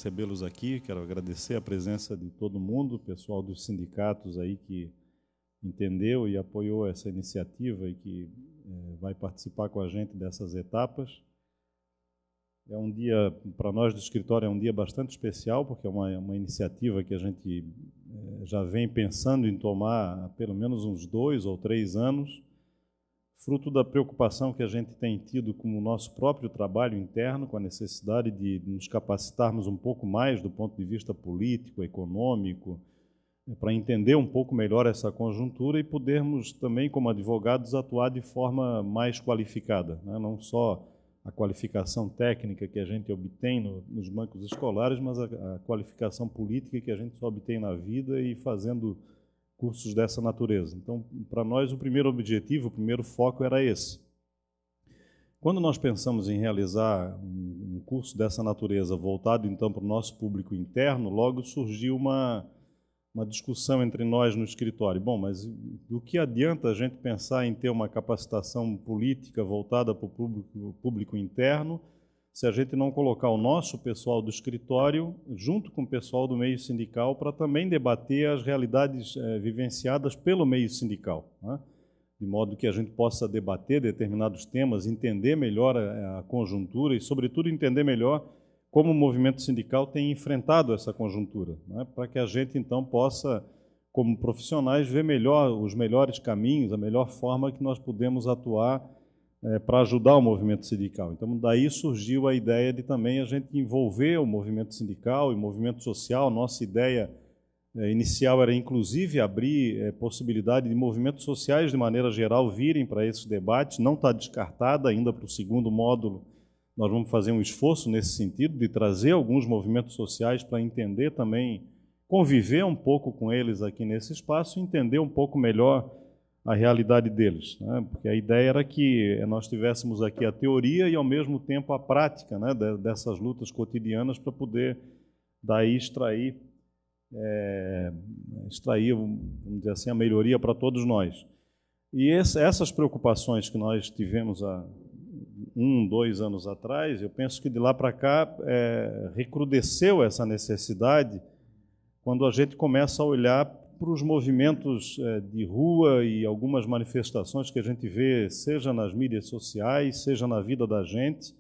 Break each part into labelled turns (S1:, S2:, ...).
S1: recebê-los aqui, quero agradecer a presença de todo mundo, o pessoal dos sindicatos aí que entendeu e apoiou essa iniciativa e que vai participar com a gente dessas etapas. É um dia, para nós do escritório, é um dia bastante especial, porque é uma iniciativa que a gente já vem pensando em tomar há pelo menos uns 2 ou 3 anos, fruto da preocupação que a gente tem tido com o nosso próprio trabalho interno, com a necessidade de nos capacitarmos um pouco mais do ponto de vista político, econômico, para entender um pouco melhor essa conjuntura e podermos também, como advogados, atuar de forma mais qualificada, né? Não só a qualificação técnica que a gente obtém nos bancos escolares, mas a qualificação política que a gente só obtém na vida e fazendo cursos dessa natureza. Então, para nós, o primeiro objetivo, o primeiro foco era esse. Quando nós pensamos em realizar um curso dessa natureza voltado, então, para o nosso público interno, logo surgiu uma discussão entre nós no escritório. Bom, mas do que adianta a gente pensar em ter uma capacitação política voltada para o público interno, se a gente não colocar o nosso pessoal do escritório junto com o pessoal do meio sindical para também debater as realidades vivenciadas pelo meio sindical, né? De modo que a gente possa debater determinados temas, entender melhor a conjuntura e, sobretudo, entender melhor como o movimento sindical tem enfrentado essa conjuntura, né? Para que a gente, então, possa, como profissionais, ver melhor os melhores caminhos, a melhor forma que nós podemos atuar para ajudar o movimento sindical. Então, daí surgiu a ideia de também a gente envolver o movimento sindical e o movimento social. Nossa ideia inicial era, inclusive, abrir possibilidade de movimentos sociais, de maneira geral, virem para esses debates. Não está descartada ainda para o segundo módulo. Nós vamos fazer um esforço nesse sentido, de trazer alguns movimentos sociais para entender também, conviver um pouco com eles aqui nesse espaço e entender um pouco melhor a realidade deles, né? Porque a ideia era que nós tivéssemos aqui a teoria e, ao mesmo tempo, a prática, né, dessas lutas cotidianas para poder, daí, extrair, vamos dizer assim, a melhoria para todos nós. E essas preocupações que nós tivemos há 1, 2 anos atrás, eu penso que de lá para cá recrudesceu essa necessidade quando a gente começa a olhar para os movimentos de rua e algumas manifestações que a gente vê, seja nas mídias sociais, seja na vida da gente,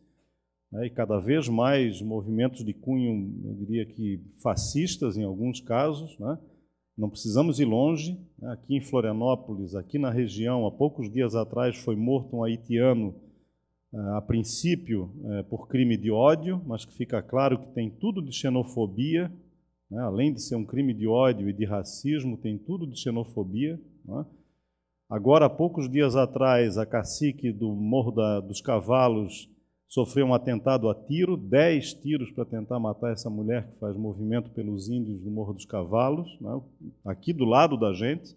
S1: né, e cada vez mais movimentos de cunho, eu diria que fascistas em alguns casos, né? Não precisamos ir longe, né? Aqui em Florianópolis, aqui na região, há poucos dias atrás foi morto um haitiano, a princípio por crime de ódio, mas que fica claro que tem tudo de xenofobia, né? Além de ser um crime de ódio e de racismo, tem tudo de xenofobia, né? Agora, há poucos dias atrás, a cacique do Morro dos Cavalos sofreu um atentado a tiro, 10 tiros para tentar matar essa mulher que faz movimento pelos índios do Morro dos Cavalos, né? Aqui do lado da gente,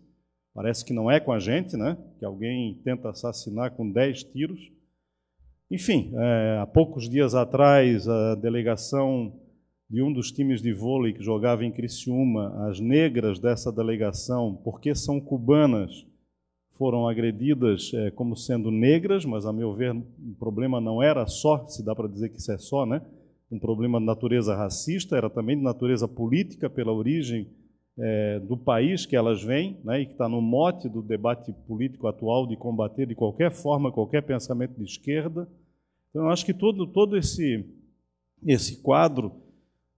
S1: parece que não é com a gente, né? Que alguém tenta assassinar com 10 tiros. Enfim, há poucos dias atrás, a delegação de um dos times de vôlei que jogava em Criciúma, as negras dessa delegação, porque são cubanas, foram agredidas como sendo negras, mas, a meu ver, o problema não era só, se dá para dizer que isso é só, né? Um problema de natureza racista, era também de natureza política, pela origem do país que elas vêm, né? E que está no mote do debate político atual de combater de qualquer forma qualquer pensamento de esquerda. Então, eu acho que todo esse quadro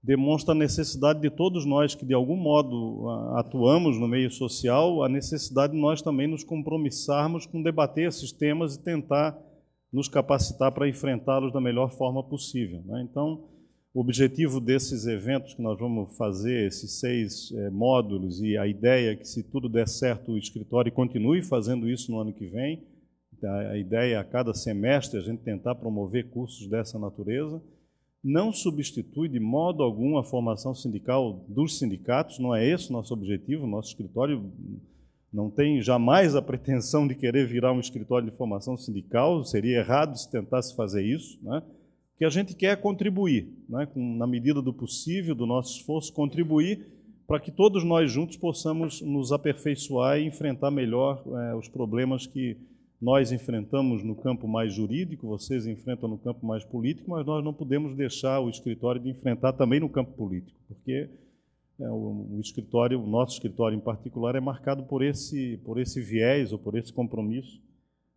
S1: demonstra a necessidade de todos nós que, de algum modo, atuamos no meio social, a necessidade de nós também nos compromissarmos com debater esses temas e tentar nos capacitar para enfrentá-los da melhor forma possível, né? Então, o objetivo desses eventos que nós vamos fazer, esses 6 módulos, e a ideia é que, se tudo der certo, o escritório continue fazendo isso no ano que vem. A ideia é, a cada semestre, a gente tentar promover cursos dessa natureza. Não substitui de modo algum a formação sindical dos sindicatos, não é esse o nosso objetivo. O nosso escritório não tem jamais a pretensão de querer virar um escritório de formação sindical, seria errado se tentasse fazer isso, né? O que a gente quer é contribuir, né? Na medida do possível, do nosso esforço, contribuir para que todos nós juntos possamos nos aperfeiçoar e enfrentar melhor os problemas que nós enfrentamos no campo mais jurídico, vocês enfrentam no campo mais político, mas nós não podemos deixar o escritório de enfrentar também no campo político, porque o escritório, o nosso escritório em particular, é marcado por esse viés ou por esse compromisso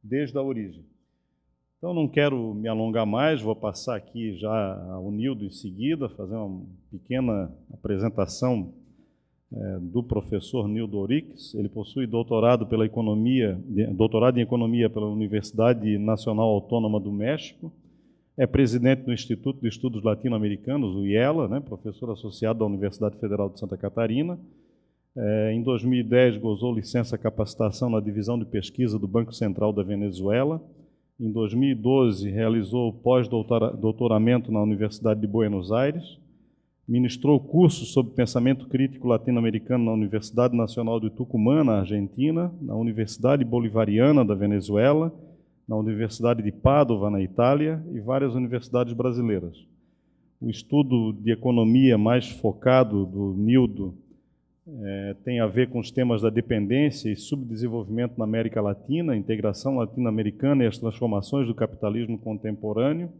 S1: desde a origem. Então, não quero me alongar mais, vou passar aqui já ao Nildo em seguida, fazer uma pequena apresentação do professor Nildo Orix. Ele possui doutorado em Economia pela Universidade Nacional Autônoma do México, é presidente do Instituto de Estudos Latino-Americanos, o IELA, né, professor associado da Universidade Federal de Santa Catarina. Em 2010, gozou licença capacitação na divisão de pesquisa do Banco Central da Venezuela. Em 2012, realizou pós-doutoramento na Universidade de Buenos Aires. Ministrou cursos sobre pensamento crítico latino-americano na Universidade Nacional de Tucumã, na Argentina, na Universidade Bolivariana da Venezuela, na Universidade de Pádua, na Itália, e várias universidades brasileiras. O estudo de economia mais focado do Nildo tem a ver com os temas da dependência e subdesenvolvimento na América Latina, a integração latino-americana e as transformações do capitalismo contemporâneo.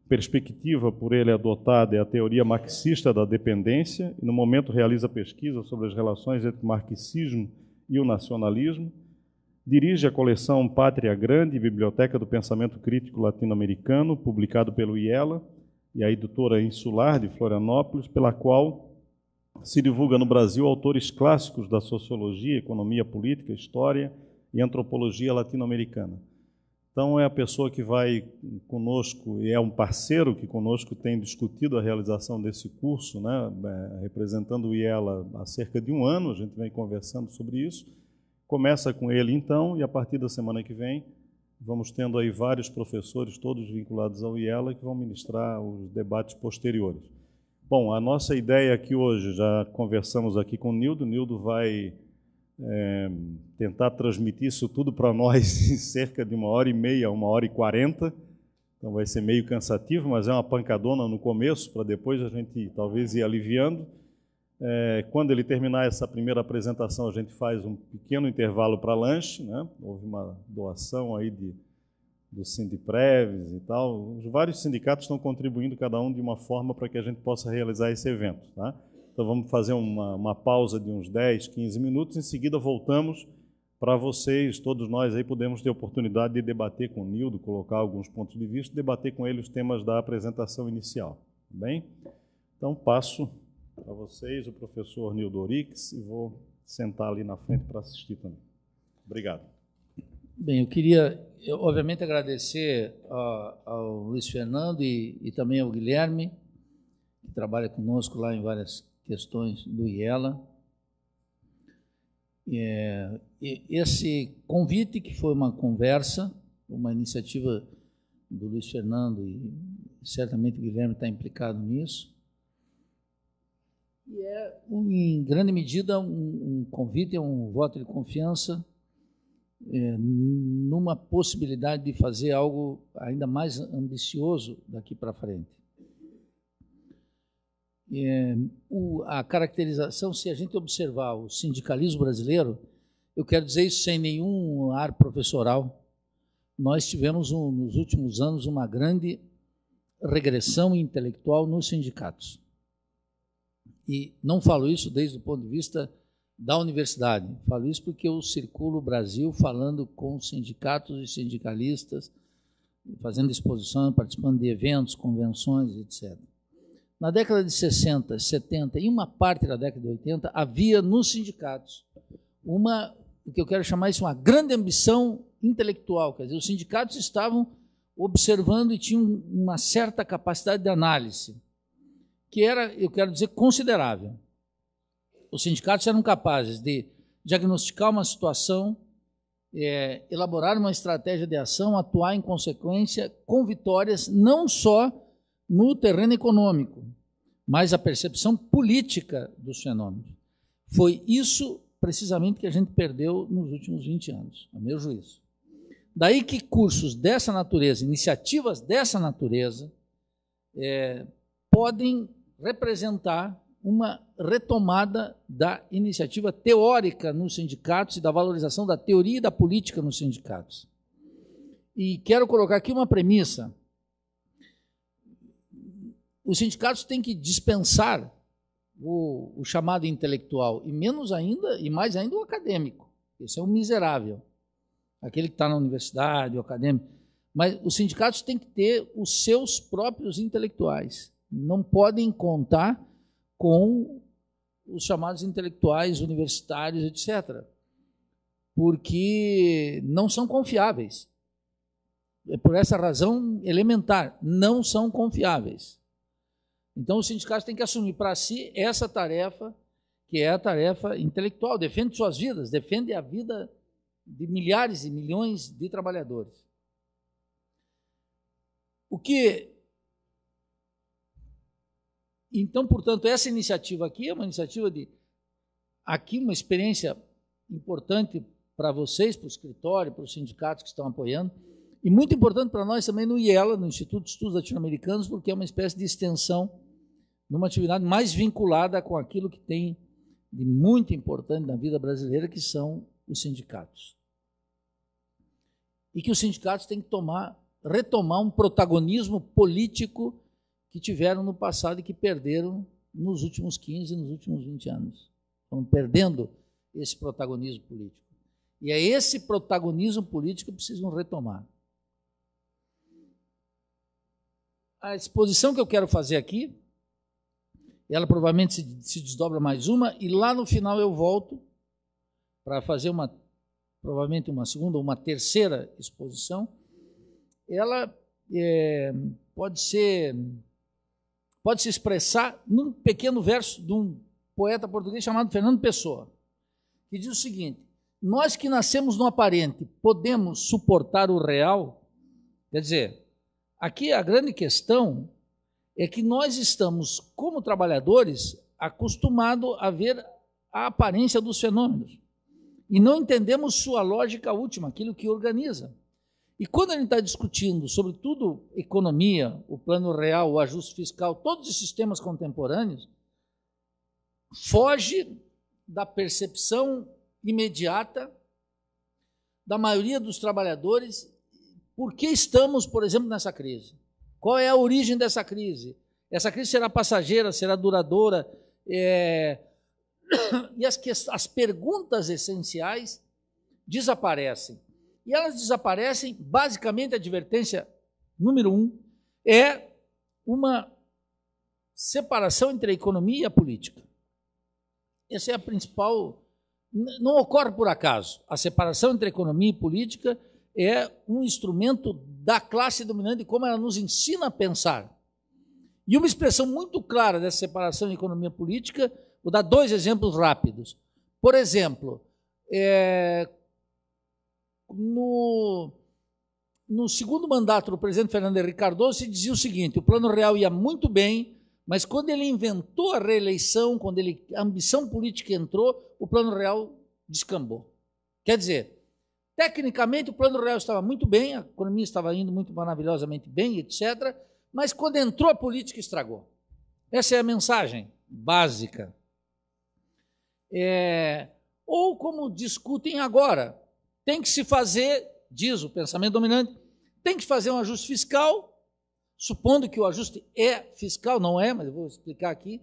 S1: Perspectiva por ele adotada é a teoria marxista da dependência, e no momento realiza pesquisa sobre as relações entre o marxismo e o nacionalismo. Dirige a coleção Pátria Grande, Biblioteca do Pensamento Crítico Latino-Americano, publicado pelo IELA e a editora Insular de Florianópolis, pela qual se divulga no Brasil autores clássicos da sociologia, economia política, história e antropologia latino-americana. Então, é a pessoa que vai conosco, e é um parceiro que conosco tem discutido a realização desse curso, né, representando o IELA há cerca de um ano, a gente vem conversando sobre isso. Começa com ele, então, e a partir da semana que vem, vamos tendo aí vários professores, todos vinculados ao IELA, que vão ministrar os debates posteriores. Bom, a nossa ideia aqui hoje, já conversamos aqui com o Nildo vai tentar transmitir isso tudo para nós em cerca de 1h30, 1h40, então vai ser meio cansativo, mas é uma pancadona no começo, para depois a gente talvez ir aliviando. Quando ele terminar essa primeira apresentação, a gente faz um pequeno intervalo para lanche, né? Houve uma doação aí do Sindipreves e tal. Os vários sindicatos estão contribuindo, cada um de uma forma, para que a gente possa realizar esse evento, tá? Então vamos fazer uma pausa de uns 10, 15 minutos, em seguida voltamos para vocês, todos nós aí podemos ter oportunidade de debater com o Nildo, colocar alguns pontos de vista, debater com ele os temas da apresentação inicial, tá bem? Então passo para vocês o professor Nildo Orix e vou sentar ali na frente para assistir também. Obrigado.
S2: Bem, eu queria, obviamente, agradecer ao Luiz Fernando e também ao Guilherme, que trabalha conosco lá em várias questões do IELA. Esse convite, que foi uma conversa, uma iniciativa do Luiz Fernando, e certamente o Guilherme está implicado nisso, e é, em grande medida, um convite, um voto de confiança numa possibilidade de fazer algo ainda mais ambicioso daqui para frente. A caracterização, se a gente observar o sindicalismo brasileiro, eu quero dizer isso sem nenhum ar professoral, nós tivemos nos últimos anos uma grande regressão intelectual nos sindicatos. E não falo isso desde o ponto de vista da universidade, falo isso porque eu circulo o Brasil falando com sindicatos e sindicalistas, fazendo exposição, participando de eventos, convenções, etc. Na década de 60, 70 e uma parte da década de 80, havia nos sindicatos o que eu quero chamar isso uma grande ambição intelectual, quer dizer, os sindicatos estavam observando e tinham uma certa capacidade de análise, que era, eu quero dizer, considerável. Os sindicatos eram capazes de diagnosticar uma situação, elaborar uma estratégia de ação, atuar em consequência, com vitórias, não só no terreno econômico, mas a percepção política dos fenômenos. Foi isso, precisamente, que a gente perdeu nos últimos 20 anos, a meu juízo. Daí que cursos dessa natureza, iniciativas dessa natureza, podem representar uma retomada da iniciativa teórica nos sindicatos e da valorização da teoria e da política nos sindicatos. E quero colocar aqui uma premissa. Os sindicatos têm que dispensar o chamado intelectual, e menos ainda, e mais ainda o acadêmico. Esse é um miserável, aquele que está na universidade, o acadêmico. Mas os sindicatos têm que ter os seus próprios intelectuais. Não podem contar com os chamados intelectuais universitários, etc., porque não são confiáveis. É por essa razão elementar, não são confiáveis. Então, os sindicatos têm que assumir para si essa tarefa, que é a tarefa intelectual, defende suas vidas, defende a vida de milhares e milhões de trabalhadores. Então, portanto, essa iniciativa aqui é uma iniciativa uma experiência importante para vocês, para o escritório, para os sindicatos que estão apoiando, e muito importante para nós também no IELA, no Instituto de Estudos Latino-Americanos, porque é uma espécie de extensão numa atividade mais vinculada com aquilo que tem de muito importante na vida brasileira, que são os sindicatos. E que os sindicatos têm que retomar um protagonismo político que tiveram no passado e que perderam nos últimos 15, nos últimos 20 anos. Estão perdendo esse protagonismo político. E é esse protagonismo político que precisam retomar. A exposição que eu quero fazer aqui, ela provavelmente se desdobra mais uma, e lá no final eu volto para fazer provavelmente uma segunda ou uma terceira exposição. Ela pode se expressar num pequeno verso de um poeta português chamado Fernando Pessoa, que diz o seguinte: nós que nascemos no aparente, podemos suportar o real? Quer dizer, aqui a grande questão é que nós estamos, como trabalhadores, acostumados a ver a aparência dos fenômenos e não entendemos sua lógica última, aquilo que organiza. E quando a gente está discutindo, sobretudo, economia, o plano real, o ajuste fiscal, todos os sistemas contemporâneos, foge da percepção imediata da maioria dos trabalhadores por que estamos, por exemplo, nessa crise. Qual é a origem dessa crise? Essa crise será passageira, será duradoura? E as perguntas essenciais desaparecem. E elas desaparecem, basicamente, a advertência número 1 é uma separação entre a economia e a política. Essa é a principal. Não ocorre por acaso. A separação entre a economia e política é um instrumento da classe dominante e como ela nos ensina a pensar. E uma expressão muito clara dessa separação de economia e política, vou dar 2 exemplos rápidos. Por exemplo, no segundo mandato do presidente Fernando Henrique Cardoso se dizia o seguinte: o Plano Real ia muito bem, mas quando ele inventou a reeleição, quando a ambição política entrou, o Plano Real descambou. Quer dizer, tecnicamente o Plano Real estava muito bem, a economia estava indo muito maravilhosamente bem, etc., mas quando entrou a política estragou. Essa é a mensagem básica. Ou como discutem agora, tem que se fazer, diz o pensamento dominante, tem que fazer um ajuste fiscal, supondo que o ajuste é fiscal, não é, mas eu vou explicar aqui,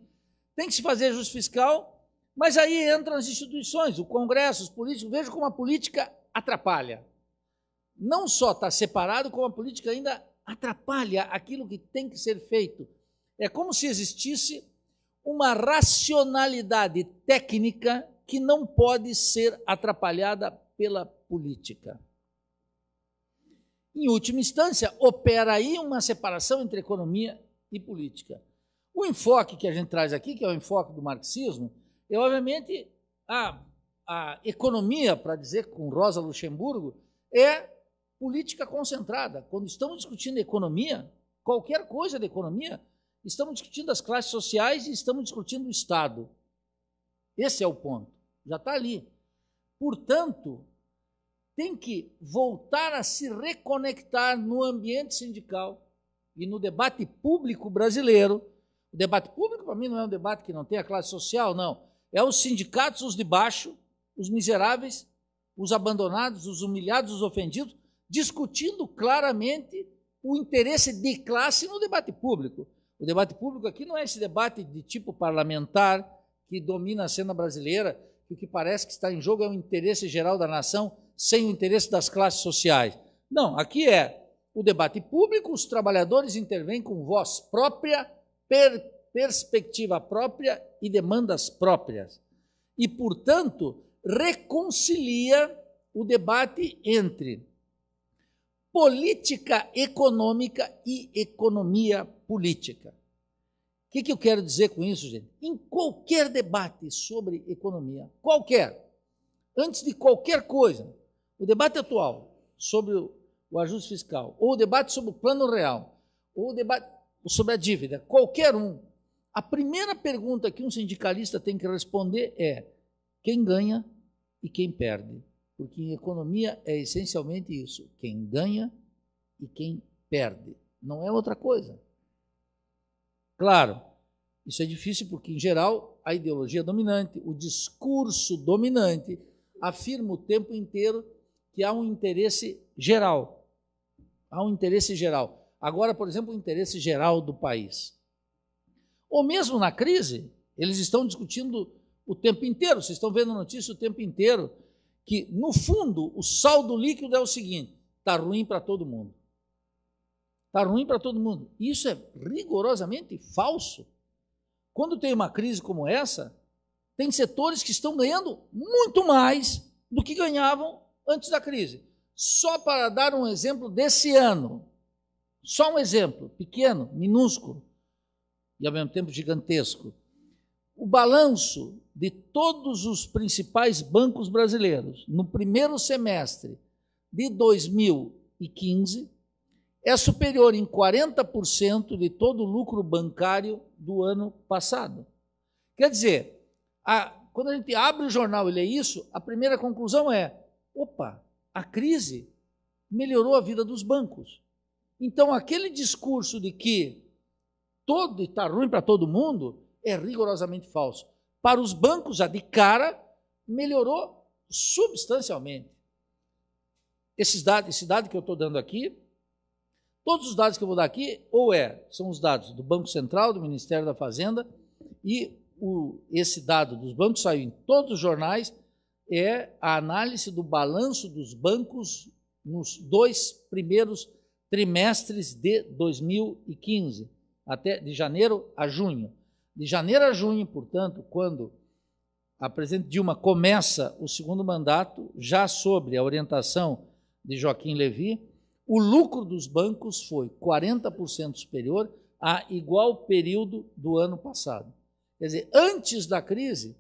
S2: tem que se fazer ajuste fiscal, mas aí entram as instituições, o Congresso, os políticos, veja como a política atrapalha. Não só está separado, como a política ainda atrapalha aquilo que tem que ser feito. É como se existisse uma racionalidade técnica que não pode ser atrapalhada pela política. Em última instância, opera aí uma separação entre economia e política. O enfoque que a gente traz aqui, que é o enfoque do marxismo, é obviamente a economia, para dizer com Rosa Luxemburgo, é política concentrada. Quando estamos discutindo economia, qualquer coisa de economia, estamos discutindo as classes sociais e estamos discutindo o Estado. Esse é o ponto. Já está ali. Portanto, tem que voltar a se reconectar no ambiente sindical e no debate público brasileiro. O debate público, para mim, não é um debate que não tem a classe social, não. É os sindicatos, os de baixo, os miseráveis, os abandonados, os humilhados, os ofendidos, discutindo claramente o interesse de classe no debate público. O debate público aqui não é esse debate de tipo parlamentar que domina a cena brasileira, que o que parece que está em jogo é o interesse geral da nação sem o interesse das classes sociais. Não, aqui é o debate público, os trabalhadores intervêm com voz própria, perspectiva própria e demandas próprias. E, portanto, reconcilia o debate entre política econômica e economia política. O que eu quero dizer com isso, gente? Em qualquer debate sobre economia, qualquer, antes de qualquer coisa, o debate atual sobre o ajuste fiscal, ou o debate sobre o plano real, ou o debate sobre a dívida, qualquer um, a primeira pergunta que um sindicalista tem que responder é quem ganha e quem perde. Porque em economia é essencialmente isso, quem ganha e quem perde. Não é outra coisa. Claro, isso é difícil porque, em geral, a ideologia dominante, o discurso dominante, afirma o tempo inteiro que há um interesse geral. Há um interesse geral. Agora, por exemplo, o interesse geral do país. Ou mesmo na crise, eles estão discutindo o tempo inteiro, vocês estão vendo notícia o tempo inteiro, que, no fundo, o saldo líquido é o seguinte, está ruim para todo mundo. Está ruim para todo mundo. Isso é rigorosamente falso. Quando tem uma crise como essa, tem setores que estão ganhando muito mais do que ganhavam antes da crise. Só para dar um exemplo desse ano, só um exemplo, pequeno, minúsculo, e ao mesmo tempo gigantesco. O balanço de todos os principais bancos brasileiros no primeiro semestre de 2015 é superior em 40% de todo o lucro bancário do ano passado. Quer dizer, quando a gente abre o jornal e lê isso, a primeira conclusão é, opa, a crise melhorou a vida dos bancos. Então, aquele discurso de que todo está ruim para todo mundo é rigorosamente falso. Para os bancos, já de cara, melhorou substancialmente. Esse dado que eu estou dando aqui, todos os dados que eu vou dar aqui, são os dados do Banco Central, do Ministério da Fazenda, e esse dado dos bancos saiu em todos os jornais, é a análise do balanço dos bancos nos 2 primeiros trimestres de 2015, até de janeiro a junho. De janeiro a junho, portanto, quando a presidente Dilma começa o segundo mandato, já sob a orientação de Joaquim Levy, o lucro dos bancos foi 40% superior a igual período do ano passado. Quer dizer, antes da crise,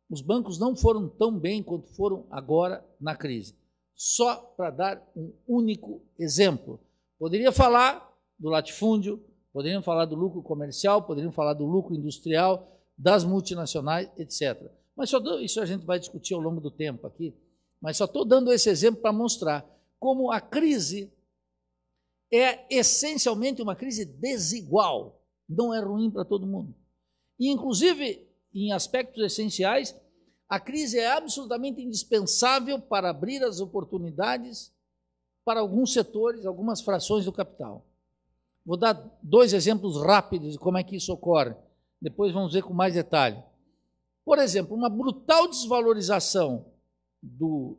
S2: os bancos não foram tão bem quanto foram agora na crise. Só para dar um único exemplo. Poderia falar do latifúndio, poderiam falar do lucro comercial, poderiam falar do lucro industrial, das multinacionais, etc. Mas isso a gente vai discutir ao longo do tempo aqui, mas só estou dando esse exemplo para mostrar como a crise é essencialmente uma crise desigual, não é ruim para todo mundo. E, inclusive, em aspectos essenciais, a crise é absolutamente indispensável para abrir as oportunidades para alguns setores, algumas frações do capital. Vou dar 2 exemplos rápidos de como é que isso ocorre. Depois vamos ver com mais detalhe. Por exemplo, uma brutal desvalorização do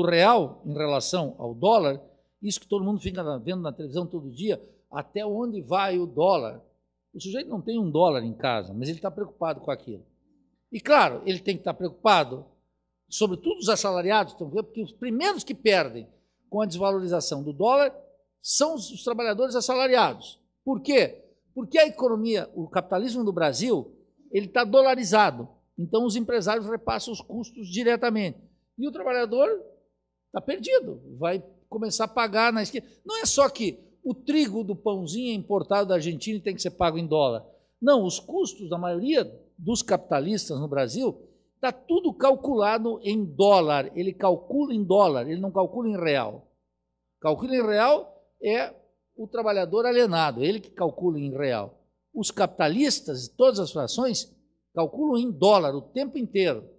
S2: real em relação ao dólar, isso que todo mundo fica vendo na televisão todo dia, até onde vai o dólar. O sujeito não tem $1 em casa, mas ele está preocupado com aquilo. E, claro, ele tem que estar preocupado, sobretudo os assalariados, porque os primeiros que perdem com a desvalorização do dólar são os trabalhadores assalariados. Por quê? Porque a economia, o capitalismo do Brasil, ele está dolarizado. Então, os empresários repassam os custos diretamente. E o trabalhador está perdido, vai começar a pagar na esquina. Não é só que o trigo do pãozinho é importado da Argentina e tem que ser pago em dólar. Não, os custos da maioria dos capitalistas no Brasil está tudo calculado em dólar. Ele calcula em dólar, ele não calcula em real. Calcula em real é o trabalhador alienado, ele que calcula em real. Os capitalistas, todas as frações, calculam em dólar o tempo inteiro.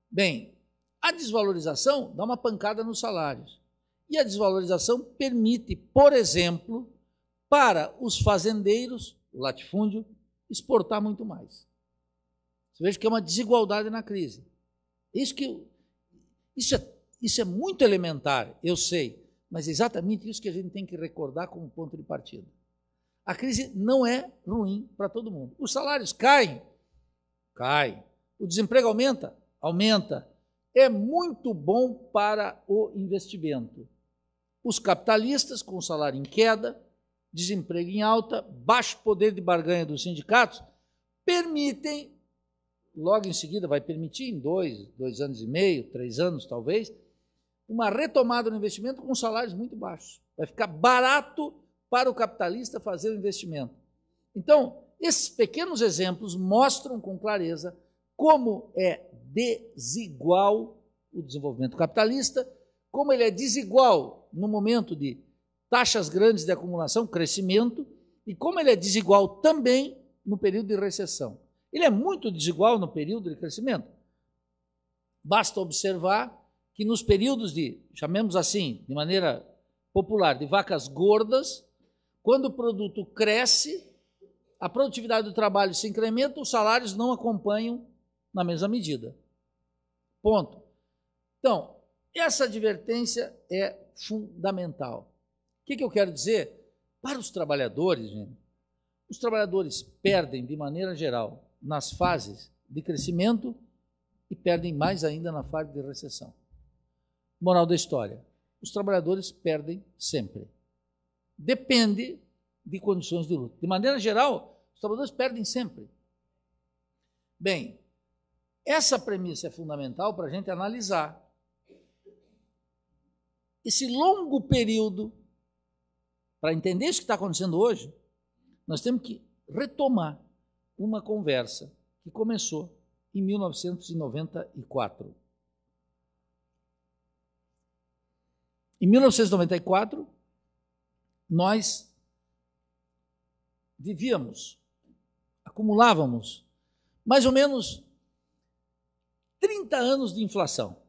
S2: Bem, A desvalorização dá uma pancada nos salários. E a desvalorização permite, por exemplo, para os fazendeiros, o latifúndio, exportar muito mais. Você veja que é uma desigualdade na crise. Isso é muito elementar, eu sei, mas é exatamente isso que a gente tem que recordar como ponto de partida. A crise não é ruim para todo mundo. Os salários caem. O desemprego aumenta. É muito bom para o investimento. Os capitalistas, com o salário em queda, desemprego em alta, baixo poder de barganha dos sindicatos, permitem, logo em seguida vai permitir, em 2 anos e meio, 3 anos talvez, uma retomada no investimento com salários muito baixos. Vai ficar barato para o capitalista fazer o investimento. Então, esses pequenos exemplos mostram com clareza como é desigual o desenvolvimento capitalista, como ele é desigual no momento de taxas grandes de acumulação, crescimento, e como ele é desigual também no período de recessão. Ele é muito desigual no período de crescimento. Basta observar que nos períodos de, chamemos assim, de maneira popular, de vacas gordas, quando o produto cresce, a produtividade do trabalho se incrementa, os salários não acompanham na mesma medida. Ponto. Então, essa advertência é fundamental. O que eu quero dizer? Para os trabalhadores, gente, os trabalhadores perdem, de maneira geral, nas fases de crescimento e perdem mais ainda na fase de recessão. Moral da história, os trabalhadores perdem sempre. Depende de condições de luta. De maneira geral, os trabalhadores perdem sempre. Bem, essa premissa é fundamental para a gente analisar esse longo período. Para entender isso que está acontecendo hoje, nós temos que retomar uma conversa que começou em 1994. Em 1994, nós acumulávamos mais ou menos 30 anos de inflação,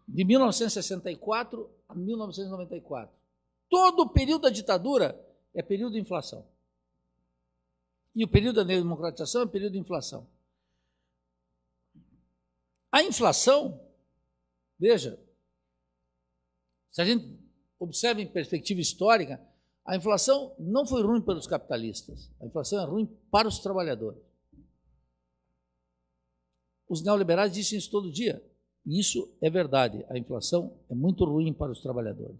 S2: de 1964 a 1994. Todo o período da ditadura é período de inflação. E o período da democratização é período de inflação. A inflação, veja, se a gente observa em perspectiva histórica, a inflação não foi ruim para os capitalistas, a inflação é ruim para os trabalhadores. Os neoliberais dizem isso todo dia, e isso é verdade, a inflação é muito ruim para os trabalhadores.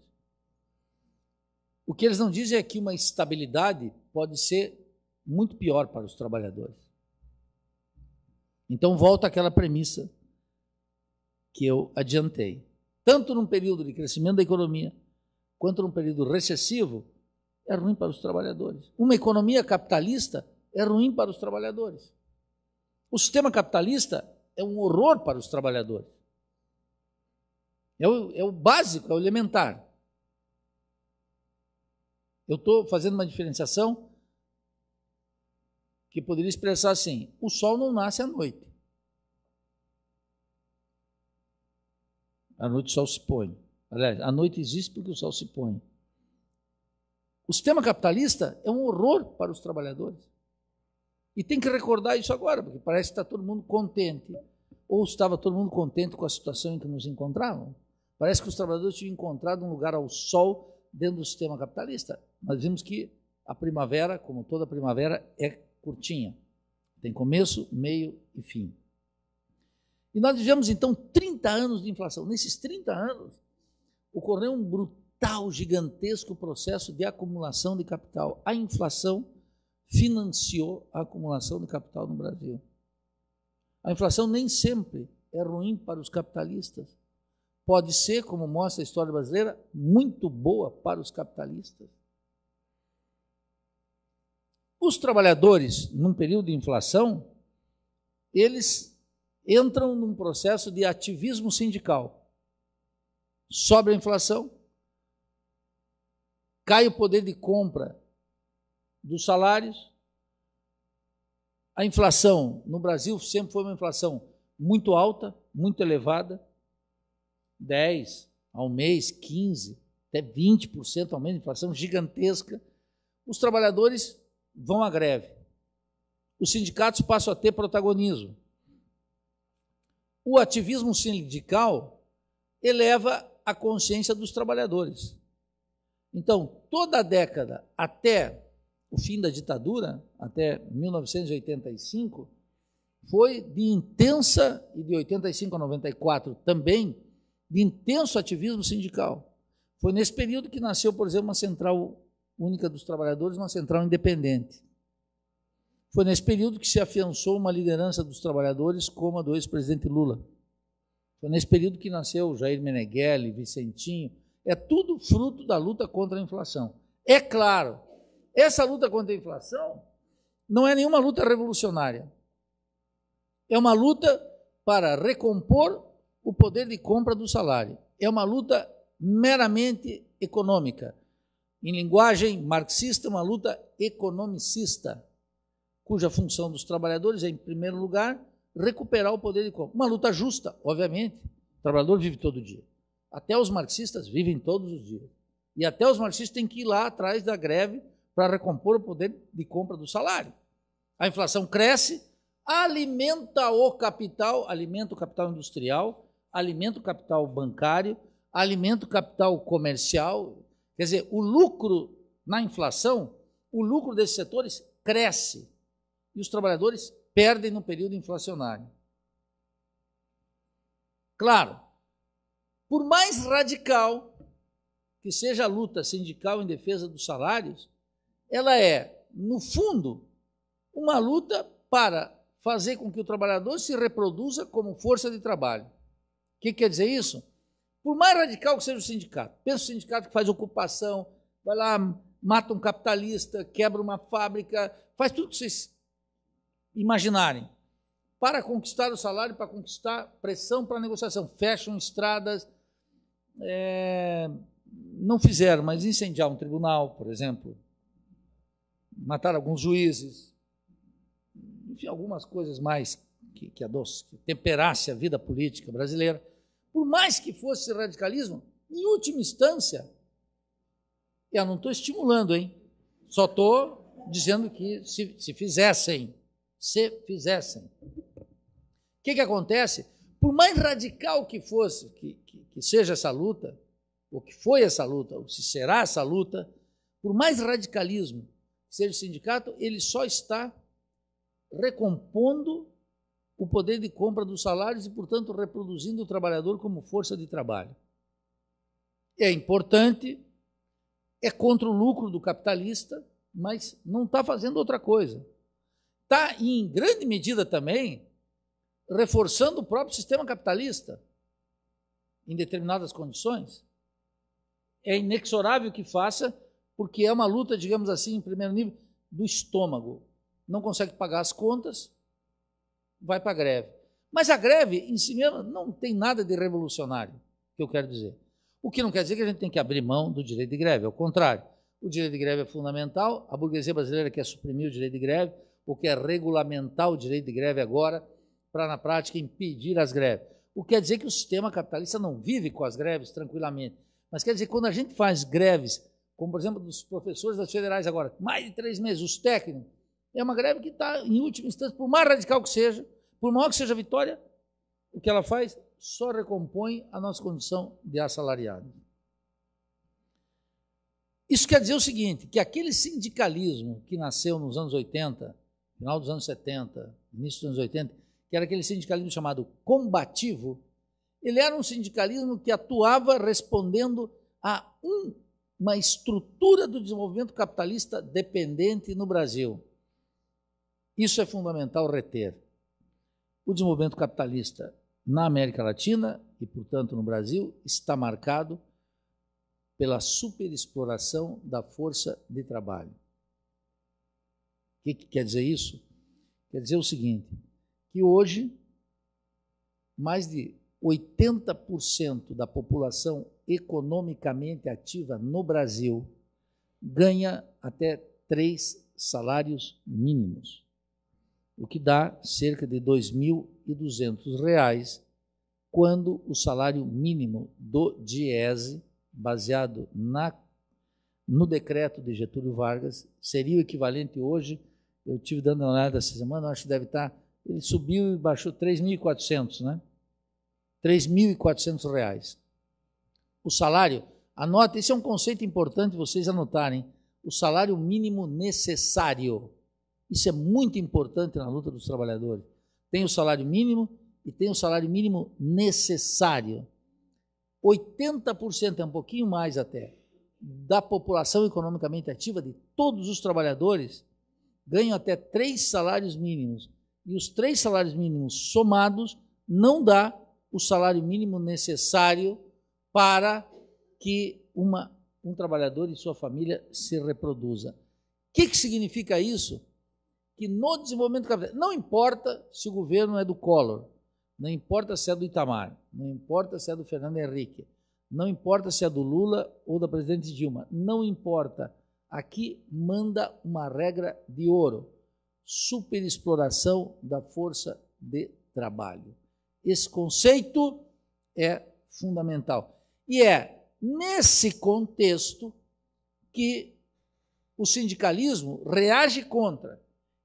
S2: O que eles não dizem é que uma estabilidade pode ser muito pior para os trabalhadores. Então, volta àquela premissa que eu adiantei. Tanto num período de crescimento da economia, quanto num período recessivo, é ruim para os trabalhadores. Uma economia capitalista é ruim para os trabalhadores. O sistema capitalista é um horror para os trabalhadores. É o básico, é o elementar. Eu estou fazendo uma diferenciação que poderia expressar assim: o sol não nasce à noite. À noite o sol se põe. Aliás, a noite existe porque o sol se põe. O sistema capitalista é um horror para os trabalhadores. E tem que recordar isso agora, porque parece que está todo mundo contente. Ou estava todo mundo contente com a situação em que nos encontrávamos. Parece que os trabalhadores tinham encontrado um lugar ao sol dentro do sistema capitalista. Nós vimos que a primavera, como toda primavera, é curtinha. Tem começo, meio e fim. E nós vivemos, então, 30 anos de inflação. Nesses 30 anos, ocorreu um brutal, gigantesco processo de acumulação de capital. A inflação financiou a acumulação de capital no Brasil. A inflação nem sempre é ruim para os capitalistas. Pode ser, como mostra a história brasileira, muito boa para os capitalistas. Os trabalhadores, num período de inflação, eles entram num processo de ativismo sindical. Sobe a inflação, cai o poder de compra dos salários. A inflação no Brasil sempre foi uma inflação muito alta, muito elevada. 10% ao mês, 15%, até 20% ao mês, inflação gigantesca, os trabalhadores vão à greve. Os sindicatos passam a ter protagonismo. O ativismo sindical eleva a consciência dos trabalhadores. Então, toda a década até o fim da ditadura, até 1985, foi de intensa, e de 85 a 94 também, de intenso ativismo sindical. Foi nesse período que nasceu, por exemplo, uma central única dos trabalhadores, uma central independente. Foi nesse período que se afiançou uma liderança dos trabalhadores como a do ex-presidente Lula. Foi nesse período que nasceu Jair Meneghelli, Vicentinho. É tudo fruto da luta contra a inflação. É claro, essa luta contra a inflação não é nenhuma luta revolucionária. É uma luta para recompor o poder de compra do salário. É uma luta meramente econômica. Em linguagem marxista, uma luta economicista, cuja função dos trabalhadores é, em primeiro lugar, recuperar o poder de compra. Uma luta justa, obviamente. O trabalhador vive todo dia. Até os marxistas vivem todos os dias. E até os marxistas têm que ir lá atrás da greve para recompor o poder de compra do salário. A inflação cresce, alimenta o capital industrial, alimenta o capital bancário, alimenta o capital comercial. Quer dizer, o lucro na inflação, o lucro desses setores cresce e os trabalhadores perdem no período inflacionário. Claro, por mais radical que seja a luta sindical em defesa dos salários, ela é, no fundo, uma luta para fazer com que o trabalhador se reproduza como força de trabalho. O que quer dizer isso? Por mais radical que seja o sindicato, pensa o sindicato que faz ocupação, vai lá, mata um capitalista, quebra uma fábrica, faz tudo que vocês imaginarem, para conquistar o salário, para conquistar pressão para a negociação. Fecham estradas, não fizeram, mas incendiar um tribunal, por exemplo, matar alguns juízes, enfim, algumas coisas mais que temperasse a vida política brasileira. Por mais que fosse radicalismo, em última instância, eu não estou estimulando, hein? Só estou dizendo que se fizessem. O que acontece? Por mais radical que fosse, que seja essa luta, ou que foi essa luta, ou se será essa luta, por mais radicalismo que seja o sindicato, ele só está recompondo o poder de compra dos salários e, portanto, reproduzindo o trabalhador como força de trabalho. É importante, é contra o lucro do capitalista, mas não está fazendo outra coisa. Está, em grande medida também, reforçando o próprio sistema capitalista em determinadas condições. É inexorável que faça, porque é uma luta, digamos assim, em primeiro nível, do estômago. Não consegue pagar as contas, vai para a greve. Mas a greve, em si mesma, não tem nada de revolucionário, que eu quero dizer. O que não quer dizer que a gente tem que abrir mão do direito de greve, ao contrário. O direito de greve é fundamental, a burguesia brasileira quer suprimir o direito de greve, ou quer regulamentar o direito de greve agora, para, na prática, impedir as greves. O que quer dizer que o sistema capitalista não vive com as greves tranquilamente. Mas quer dizer que quando a gente faz greves, como, por exemplo, dos professores das federais agora, mais de 3 meses, os técnicos, é uma greve que está, em última instância, por mais radical que seja, por maior que seja a vitória, o que ela faz só recompõe a nossa condição de assalariado. Isso quer dizer o seguinte, que aquele sindicalismo que nasceu nos anos 80, final dos anos 70, início dos anos 80, que era aquele sindicalismo chamado combativo, ele era um sindicalismo que atuava respondendo a uma estrutura do desenvolvimento capitalista dependente no Brasil. Isso é fundamental reter. O desenvolvimento capitalista na América Latina e, portanto, no Brasil, está marcado pela superexploração da força de trabalho. O que quer dizer isso? Quer dizer o seguinte, que hoje mais de 80% da população economicamente ativa no Brasil ganha até 3 salários mínimos, o que dá cerca de R$ 2.200 quando o salário mínimo do DIEESE, baseado no decreto de Getúlio Vargas, seria o equivalente hoje, eu estive dando uma olhada essa semana, acho que deve estar, ele subiu e baixou 3.400, né? R$3.400. O salário, anota, esse é um conceito importante vocês anotarem, o salário mínimo necessário. Isso é muito importante na luta dos trabalhadores. Tem o salário mínimo e tem o salário mínimo necessário. 80%, é um pouquinho mais até, da população economicamente ativa, de todos os trabalhadores, ganham até 3 salários mínimos. E os 3 salários mínimos somados não dá o salário mínimo necessário para que um trabalhador e sua família se reproduza. O que significa isso? Que no desenvolvimento capitalista, não importa se o governo é do Collor, não importa se é do Itamar, não importa se é do Fernando Henrique, não importa se é do Lula ou da presidente Dilma, não importa. Aqui manda uma regra de ouro: superexploração da força de trabalho. Esse conceito é fundamental. E é nesse contexto que o sindicalismo reage contra.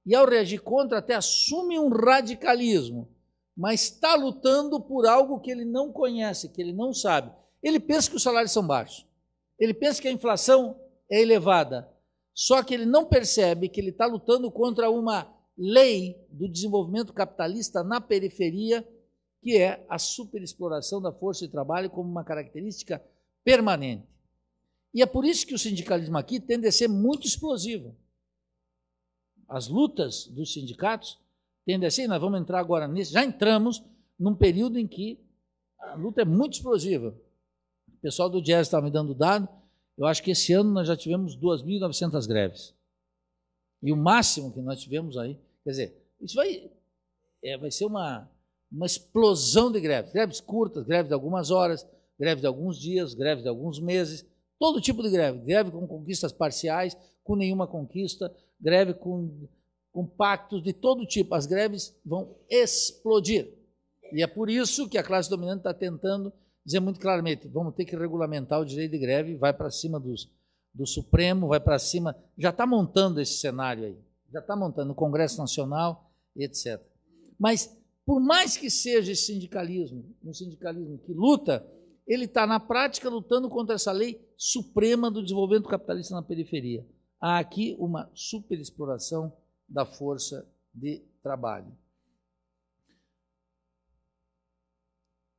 S2: E ao reagir contra, até assume um radicalismo, mas está lutando por algo que ele não conhece, que ele não sabe. Ele pensa que os salários são baixos, ele pensa que a inflação é elevada, só que ele não percebe que ele está lutando contra uma lei do desenvolvimento capitalista na periferia, que é a superexploração da força de trabalho como uma característica permanente. E é por isso que o sindicalismo aqui tende a ser muito explosivo. As lutas dos sindicatos tendem a ser, nós vamos entrar agora nisso, já entramos num período em que a luta é muito explosiva. O pessoal do DIEESE estava me dando dado, eu acho que esse ano nós já tivemos 2.900 greves. E o máximo que nós tivemos aí, quer dizer, isso vai ser uma explosão de greves. Greves curtas, greves de algumas horas, greves de alguns dias, greves de alguns meses, todo tipo de greve. Greve com conquistas parciais, com nenhuma conquista, greve com pactos de todo tipo. As greves vão explodir. E é por isso que a classe dominante está tentando dizer muito claramente: vamos ter que regulamentar o direito de greve, vai para cima do Supremo, vai para cima, já está montando esse cenário aí, já está montando no Congresso Nacional, etc. Mas, por mais que seja esse sindicalismo, um sindicalismo que luta, ele está, na prática, lutando contra essa lei suprema do desenvolvimento capitalista na periferia. Há aqui uma superexploração da força de trabalho.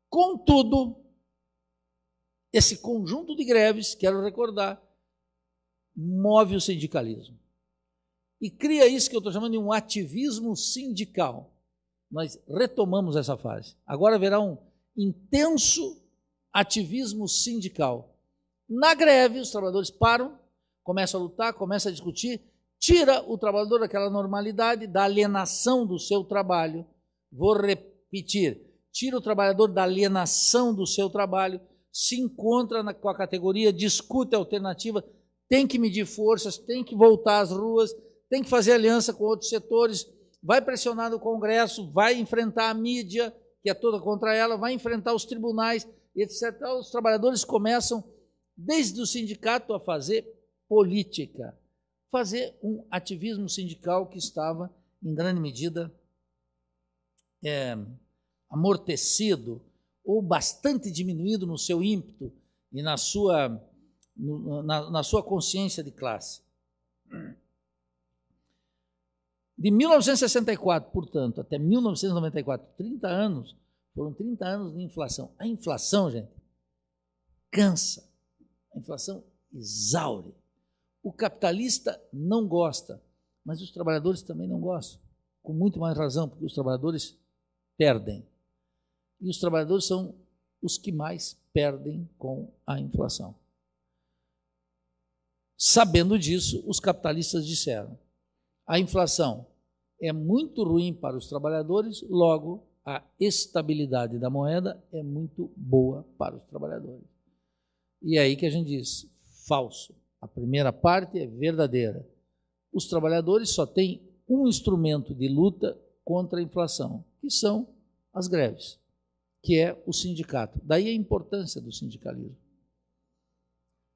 S2: Contudo, esse conjunto de greves, quero recordar, move o sindicalismo. E cria isso que eu estou chamando de um ativismo sindical. Nós retomamos essa fase. Agora haverá um intenso ativismo sindical. Na greve, os trabalhadores param, começam a lutar, começam a discutir, tira o trabalhador daquela normalidade, da alienação do seu trabalho. Vou repetir, tira o trabalhador da alienação do seu trabalho, se encontra com a categoria, discute a alternativa, tem que medir forças, tem que voltar às ruas, tem que fazer aliança com outros setores, vai pressionar no Congresso, vai enfrentar a mídia, que é toda contra ela, vai enfrentar os tribunais, etc. Os trabalhadores começam, desde o sindicato, a fazer política, fazer um ativismo sindical que estava, em grande medida, amortecido ou bastante diminuído no seu ímpeto e na sua consciência de classe. De 1964, portanto, até 1994, 30 anos, foram 30 anos de inflação. A inflação, gente, cansa. A inflação exaure. O capitalista não gosta, mas os trabalhadores também não gostam, com muito mais razão, porque os trabalhadores perdem. E os trabalhadores são os que mais perdem com a inflação. Sabendo disso, os capitalistas disseram: a inflação é muito ruim para os trabalhadores, logo a estabilidade da moeda é muito boa para os trabalhadores. E é aí que a gente diz: falso. A primeira parte é verdadeira. Os trabalhadores só têm um instrumento de luta contra a inflação, que são as greves. que é o sindicato. Daí a importância do sindicalismo.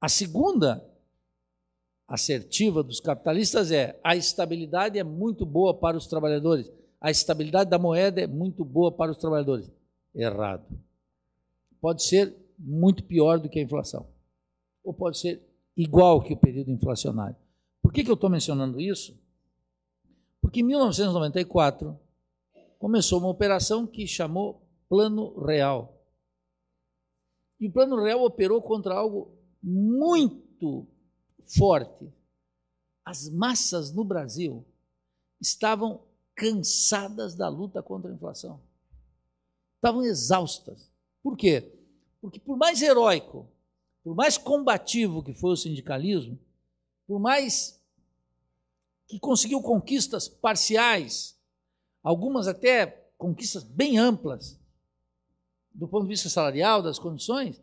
S2: A segunda assertiva dos capitalistas é: a estabilidade é muito boa para os trabalhadores, a estabilidade da moeda é muito boa para os trabalhadores. Errado. Pode ser muito pior do que a inflação, ou pode ser igual que o período inflacionário. Por que eu estou mencionando isso? Porque em 1994 começou uma operação que chamou Plano Real. E o Plano Real operou contra algo muito forte. As massas no Brasil estavam cansadas da luta contra a inflação. Estavam exaustas. Por quê? Porque por mais heróico, por mais combativo que foi o sindicalismo, por mais que conseguiu conquistas parciais, algumas até conquistas bem amplas, do ponto de vista salarial, das condições,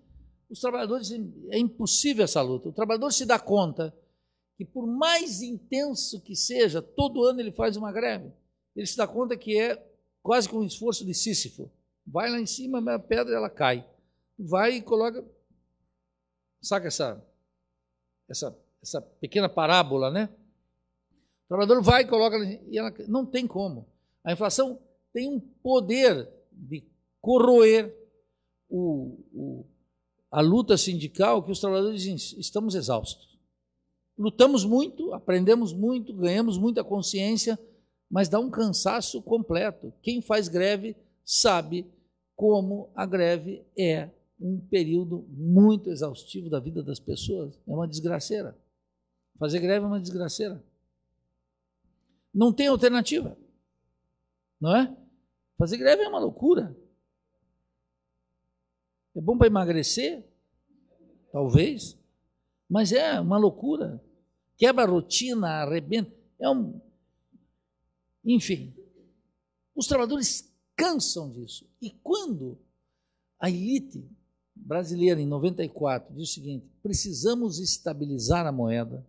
S2: os trabalhadores, é impossível essa luta. O trabalhador se dá conta que, por mais intenso que seja, todo ano ele faz uma greve. Ele se dá conta que é quase que um esforço de Sísifo. Vai lá em cima, a pedra ela cai. Vai e coloca... Saca essa pequena parábola, né? O trabalhador vai e coloca... E ela, não tem como. A inflação tem um poder de corroer a luta sindical, que os trabalhadores dizem: estamos exaustos. Lutamos muito, aprendemos muito, ganhamos muita consciência, mas dá um cansaço completo. Quem faz greve sabe como a greve é um período muito exaustivo da vida das pessoas. É uma desgraceira. Fazer greve é uma desgraceira. Não tem alternativa. Não é? Fazer greve é uma loucura. É bom para emagrecer? Talvez. Mas é uma loucura. Quebra a rotina, arrebenta. Enfim, os trabalhadores cansam disso. E quando a elite brasileira, em 94, diz o seguinte: precisamos estabilizar a moeda,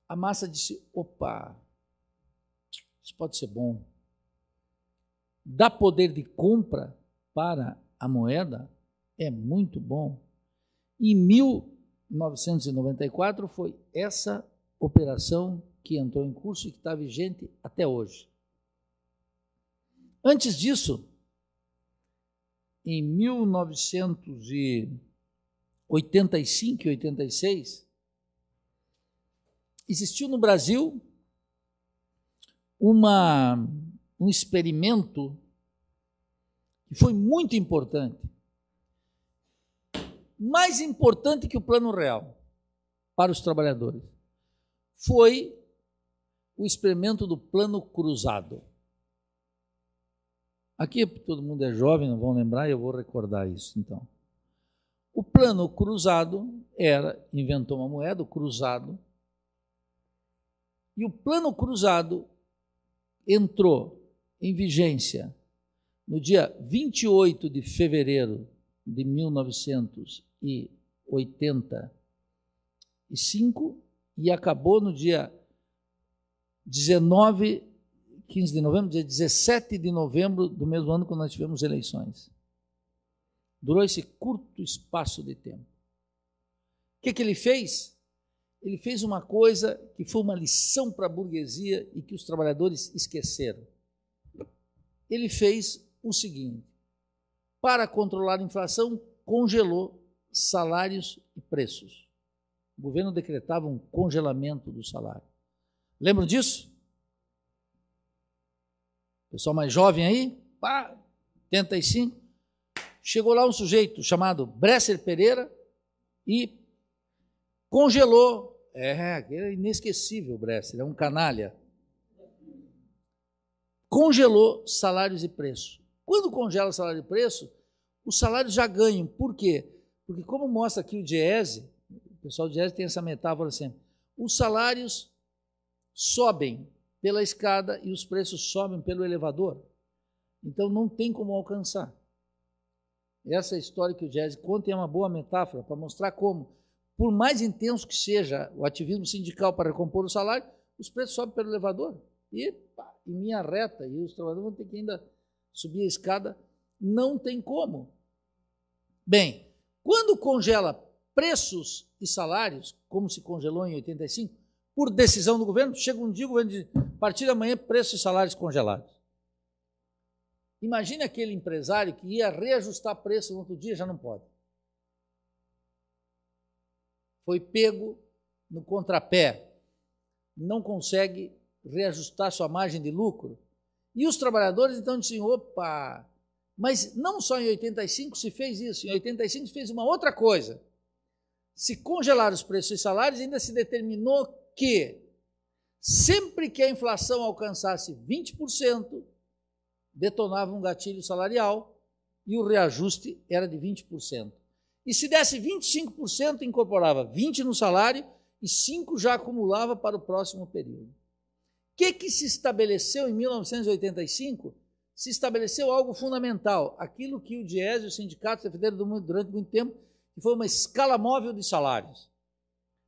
S2: a massa disse: opa, isso pode ser bom. Dá poder de compra para a moeda, é muito bom. Em 1994 foi essa operação que entrou em curso e que está vigente até hoje. Antes disso, em 1985 e 86, existiu no Brasil um experimento que foi muito importante, mais importante que o Plano Real para os trabalhadores. Foi o experimento do Plano Cruzado. Aqui todo mundo é jovem, não vão lembrar, e eu vou recordar isso, então. O Plano Cruzado inventou uma moeda, o cruzado, e o Plano Cruzado entrou em vigência no dia 28 de fevereiro de 1985 e acabou no dia 15 de novembro, dia 17 de novembro do mesmo ano, quando nós tivemos eleições. Durou esse curto espaço de tempo. O que ele fez? Ele fez uma coisa que foi uma lição para a burguesia e que os trabalhadores esqueceram. Ele fez o seguinte: para controlar a inflação, congelou salários e preços. O governo decretava um congelamento do salário. Lembram disso? Pessoal mais jovem aí, 85, chegou lá um sujeito chamado Bresser Pereira e congelou. É inesquecível o Bresser, é um canalha. Congelou salários e preços. Quando congela salário e preço, os salários já ganham. Por quê? Porque, como mostra aqui o Diese, o pessoal do Diese tem essa metáfora sempre, os salários sobem pela escada e os preços sobem pelo elevador. Então, não tem como alcançar. Essa história que o Diese conta é uma boa metáfora para mostrar como, por mais intenso que seja o ativismo sindical para recompor o salário, os preços sobem pelo elevador e em linha reta, e os trabalhadores vão ter que ainda subir a escada, não tem como. Bem, quando congela preços e salários, como se congelou em 85, por decisão do governo, chega um dia o governo diz, a partir da manhã, preços e salários congelados. Imagine aquele empresário que ia reajustar preço no outro dia, já não pode. Foi pego no contrapé, não consegue reajustar sua margem de lucro. E os trabalhadores então dizem, opa, mas não só em 85 se fez isso, em 85 se fez uma outra coisa. Se congelar os preços e salários, ainda se determinou que sempre que a inflação alcançasse 20%, detonava um gatilho salarial e o reajuste era de 20%. E se desse 25%, incorporava 20% no salário e 5% já acumulava para o próximo período. O que se estabeleceu em 1985? Se estabeleceu algo fundamental, aquilo que o Diese e os sindicatos defenderam durante muito tempo, que foi uma escala móvel de salários.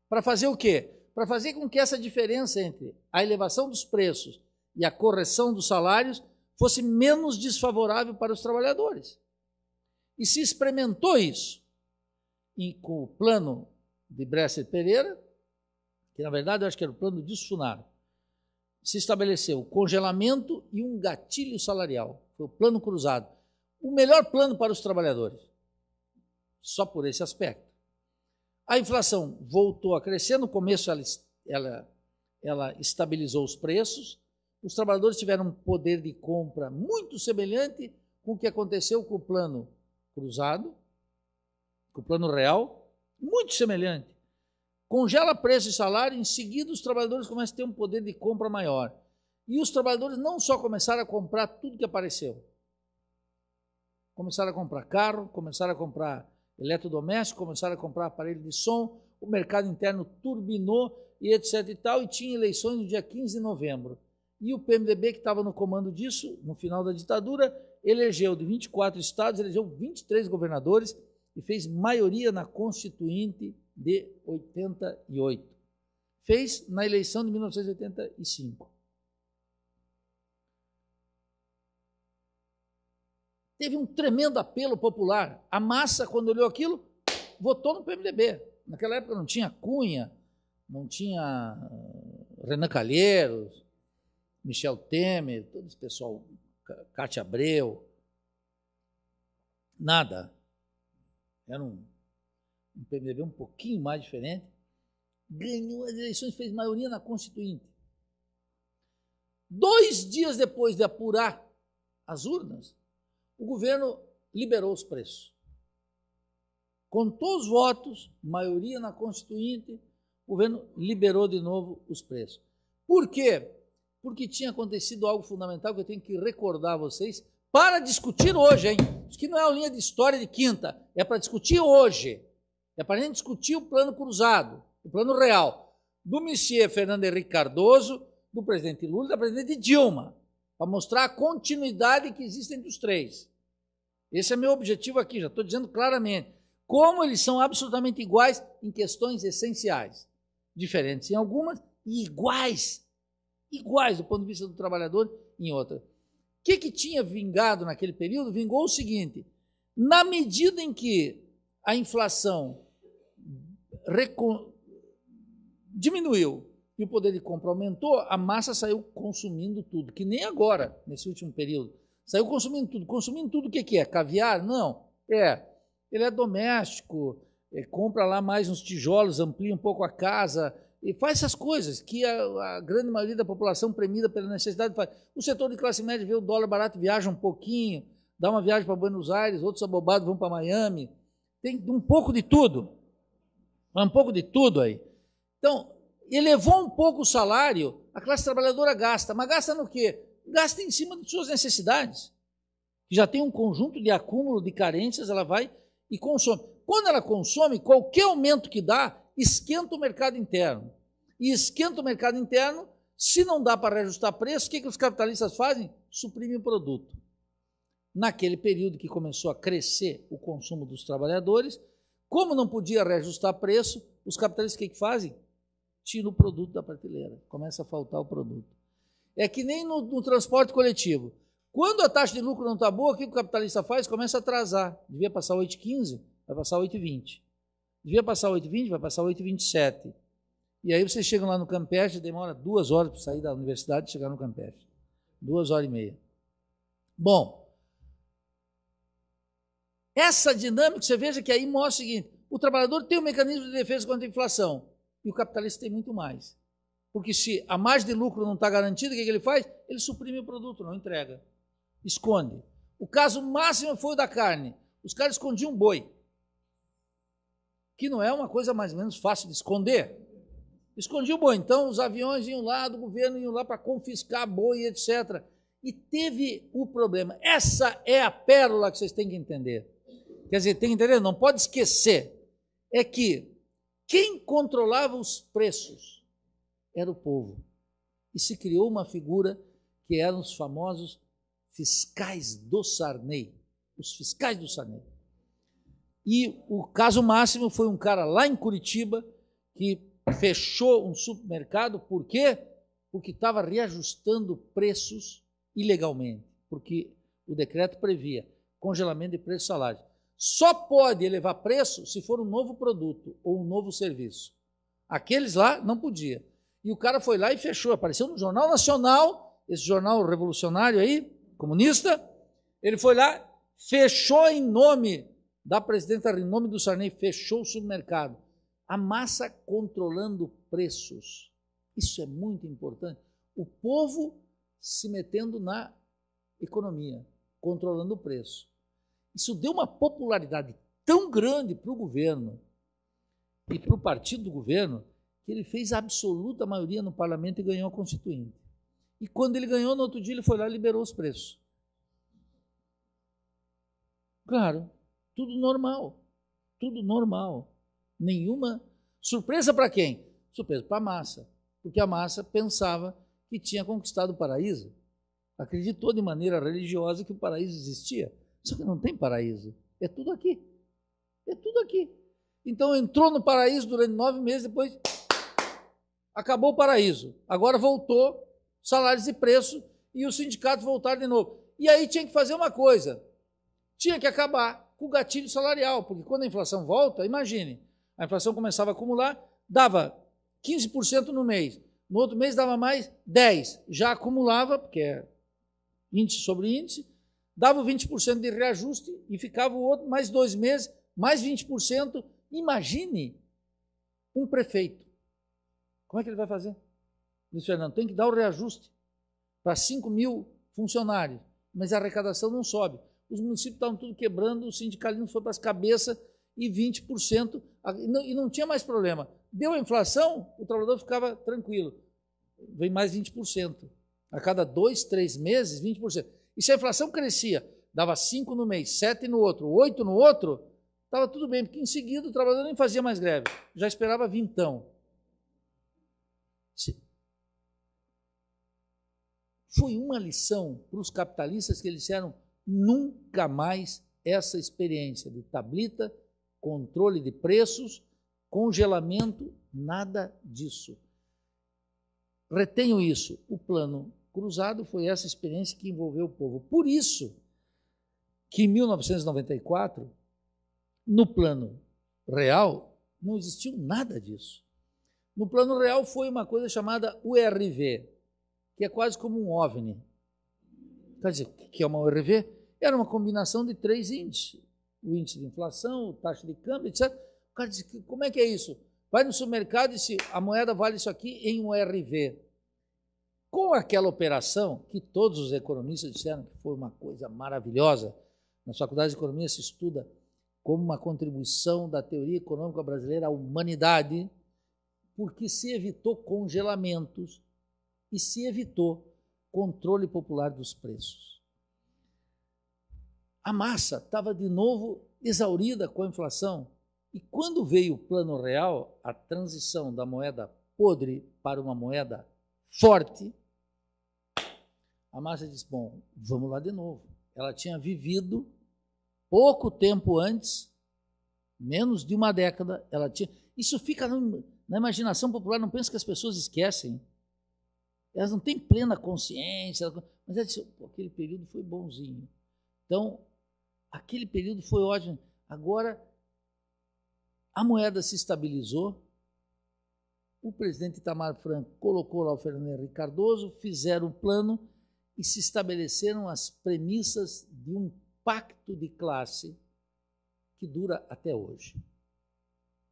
S2: Para fazer o quê? Para fazer com que essa diferença entre a elevação dos preços e a correção dos salários fosse menos desfavorável para os trabalhadores. E se experimentou isso e com o plano de Bresser Pereira, que na verdade eu acho que era o plano de Sunar, se estabeleceu o congelamento e um gatilho salarial. Foi o plano cruzado. O melhor plano para os trabalhadores. Só por esse aspecto. A inflação voltou a crescer. No começo ela estabilizou os preços. Os trabalhadores tiveram um poder de compra muito semelhante com o que aconteceu com o plano cruzado, com o plano real, muito semelhante. Congela preço e salário, em seguida os trabalhadores começam a ter um poder de compra maior. E os trabalhadores não só começaram a comprar tudo que apareceu. Começaram a comprar carro, começaram a comprar eletrodoméstico, começaram a comprar aparelho de som, o mercado interno turbinou e etc e tal, e tinha eleições no dia 15 de novembro. E o PMDB, que estava no comando disso, no final da ditadura, elegeu de 24 estados, elegeu 23 governadores e fez maioria na Constituinte de 88. Fez na eleição de 1985. Teve um tremendo apelo popular. A massa, quando olhou aquilo, votou no PMDB. Naquela época não tinha Cunha, não tinha Renan Calheiros, Michel Temer, todo esse pessoal, Cátia Abreu, nada. Era um PMDB um pouquinho mais diferente. Ganhou as eleições, fez maioria na Constituinte. 2 dias depois de apurar as urnas, o governo liberou os preços. Contou os votos, maioria na Constituinte, o governo liberou de novo os preços. Por quê? Porque tinha acontecido algo fundamental que eu tenho que recordar a vocês para discutir hoje, hein? Isso aqui não é uma linha de história de quinta, é para discutir hoje. É para a gente discutir o plano cruzado, o plano real, do Monsieur Fernando Henrique Cardoso, do presidente Lula e da presidente Dilma, para mostrar a continuidade que existe entre os três. Esse é meu objetivo aqui, já estou dizendo claramente. Como eles são absolutamente iguais em questões essenciais. Diferentes em algumas e iguais do ponto de vista do trabalhador em outras. O que tinha vingado naquele período? Vingou o seguinte, na medida em que a inflação diminuiu e o poder de compra aumentou, a massa saiu consumindo tudo, que nem agora, nesse último período. Saiu consumindo tudo. Consumindo tudo o que é? Caviar? Não. Ele é doméstico, compra lá mais uns tijolos, amplia um pouco a casa, e faz essas coisas que a grande maioria da população premida pela necessidade faz. O setor de classe média vê o dólar barato, viaja um pouquinho, dá uma viagem para Buenos Aires, outros abobados vão para Miami. Tem um pouco de tudo. Um pouco de tudo aí. Então, elevou um pouco o salário, a classe trabalhadora gasta. Mas gasta no quê? Gasta em cima de suas necessidades. Já tem um conjunto de acúmulo de carências, ela vai e consome. Quando ela consome, qualquer aumento que dá, esquenta o mercado interno. E esquenta o mercado interno, se não dá para reajustar preço, o que os capitalistas fazem? Suprimem o produto. Naquele período que começou a crescer o consumo dos trabalhadores, como não podia reajustar preço, os capitalistas o que fazem? Tiram o produto da prateleira, começa a faltar o produto. É que nem no transporte coletivo. Quando a taxa de lucro não está boa, o que o capitalista faz? Começa a atrasar. Devia passar 8,15, vai passar 8,20. Devia passar 8,20, vai passar 8,27. E aí vocês chegam lá no Campeche, demora 2 horas para sair da universidade e chegar no Campeche. 2h30. Bom, essa dinâmica, você veja que aí mostra o seguinte, o trabalhador tem um mecanismo de defesa contra a inflação e o capitalista tem muito mais. Porque se a margem de lucro não está garantida, o que ele faz? Ele suprime o produto, não entrega. Esconde. O caso máximo foi o da carne. Os caras escondiam boi, que não é uma coisa mais ou menos fácil de esconder. Escondiam o boi. Então, os aviões iam lá, do governo iam lá para confiscar boi, etc. E teve o problema. Essa é a pérola que vocês têm que entender. Quer dizer, tem que entender, não pode esquecer. É que quem controlava os preços era o povo. E se criou uma figura que eram os famosos fiscais do Sarney. Os fiscais do Sarney. E o caso máximo foi um cara lá em Curitiba que fechou um supermercado. Por quê? Porque estava reajustando preços ilegalmente. Porque o decreto previa congelamento de preços e salários. Só pode elevar preço se for um novo produto ou um novo serviço. Aqueles lá não podia. E o cara foi lá e fechou. Apareceu no Jornal Nacional, esse jornal revolucionário aí, comunista. Ele foi lá, fechou em nome da presidenta, em nome do Sarney, fechou o supermercado. A massa controlando preços. Isso é muito importante. O povo se metendo na economia, controlando o preço. Isso deu uma popularidade tão grande para o governo e para o partido do governo que ele fez a absoluta maioria no parlamento e ganhou a Constituinte. E quando ele ganhou, no outro dia ele foi lá e liberou os preços. Claro, tudo normal. Tudo normal. Nenhuma surpresa para quem? Surpresa para a massa. Porque a massa pensava que tinha conquistado o paraíso. Acreditou de maneira religiosa que o paraíso existia. Só que não tem paraíso. É tudo aqui. É tudo aqui. Então entrou no paraíso durante 9 meses, depois acabou o paraíso. Agora voltou, salários e preços, e os sindicatos voltaram de novo. E aí tinha que fazer uma coisa. Tinha que acabar com o gatilho salarial, porque quando a inflação volta, imagine, a inflação começava a acumular, dava 15% no mês. No outro mês dava mais 10%. Já acumulava, porque é índice sobre índice, dava 20% de reajuste e ficava o outro mais 2 meses, mais 20%. Imagine um prefeito. Como é que ele vai fazer? Luiz Fernando, tem que dar o reajuste para 5 mil funcionários, mas a arrecadação não sobe. Os municípios estavam tudo quebrando, o sindicalismo foi para as cabeças e 20%, e não tinha mais problema. Deu a inflação, o trabalhador ficava tranquilo. Vem mais 20%. A cada 2, 3 meses, 20%. E se a inflação crescia, dava 5 no mês, 7 no outro, 8 no outro, estava tudo bem, porque em seguida o trabalhador nem fazia mais greve, já esperava vintão. Foi uma lição para os capitalistas que eles disseram nunca mais essa experiência de tablita, controle de preços, congelamento, nada disso. Retenham isso, o plano cruzado foi essa experiência que envolveu o povo. Por isso que em 1994, no plano real, não existiu nada disso. No plano real foi uma coisa chamada URV, que é quase como um OVNI. Quer dizer, o que é uma URV? Era uma combinação de 3 índices. O índice de inflação, a taxa de câmbio, etc. O cara disse, como é que é isso? Vai no supermercado e diz, a moeda vale isso aqui em URV. Com aquela operação, que todos os economistas disseram que foi uma coisa maravilhosa, na Faculdade de Economia se estuda como uma contribuição da teoria econômica brasileira à humanidade, porque se evitou congelamentos e se evitou controle popular dos preços. A massa estava de novo exaurida com a inflação, e quando veio o plano real, a transição da moeda podre para uma moeda forte, a massa disse, bom, vamos lá de novo. Ela tinha vivido pouco tempo antes, menos de uma década, ela tinha... Isso fica na imaginação popular, não pensa que as pessoas esquecem. Elas não têm plena consciência, mas elas dizem, aquele período foi bonzinho. Então, aquele período foi ótimo. Agora, a moeda se estabilizou, o presidente Itamar Franco colocou lá o Fernando Henrique Cardoso, fizeram um plano e se estabeleceram as premissas de um pacto de classe que dura até hoje.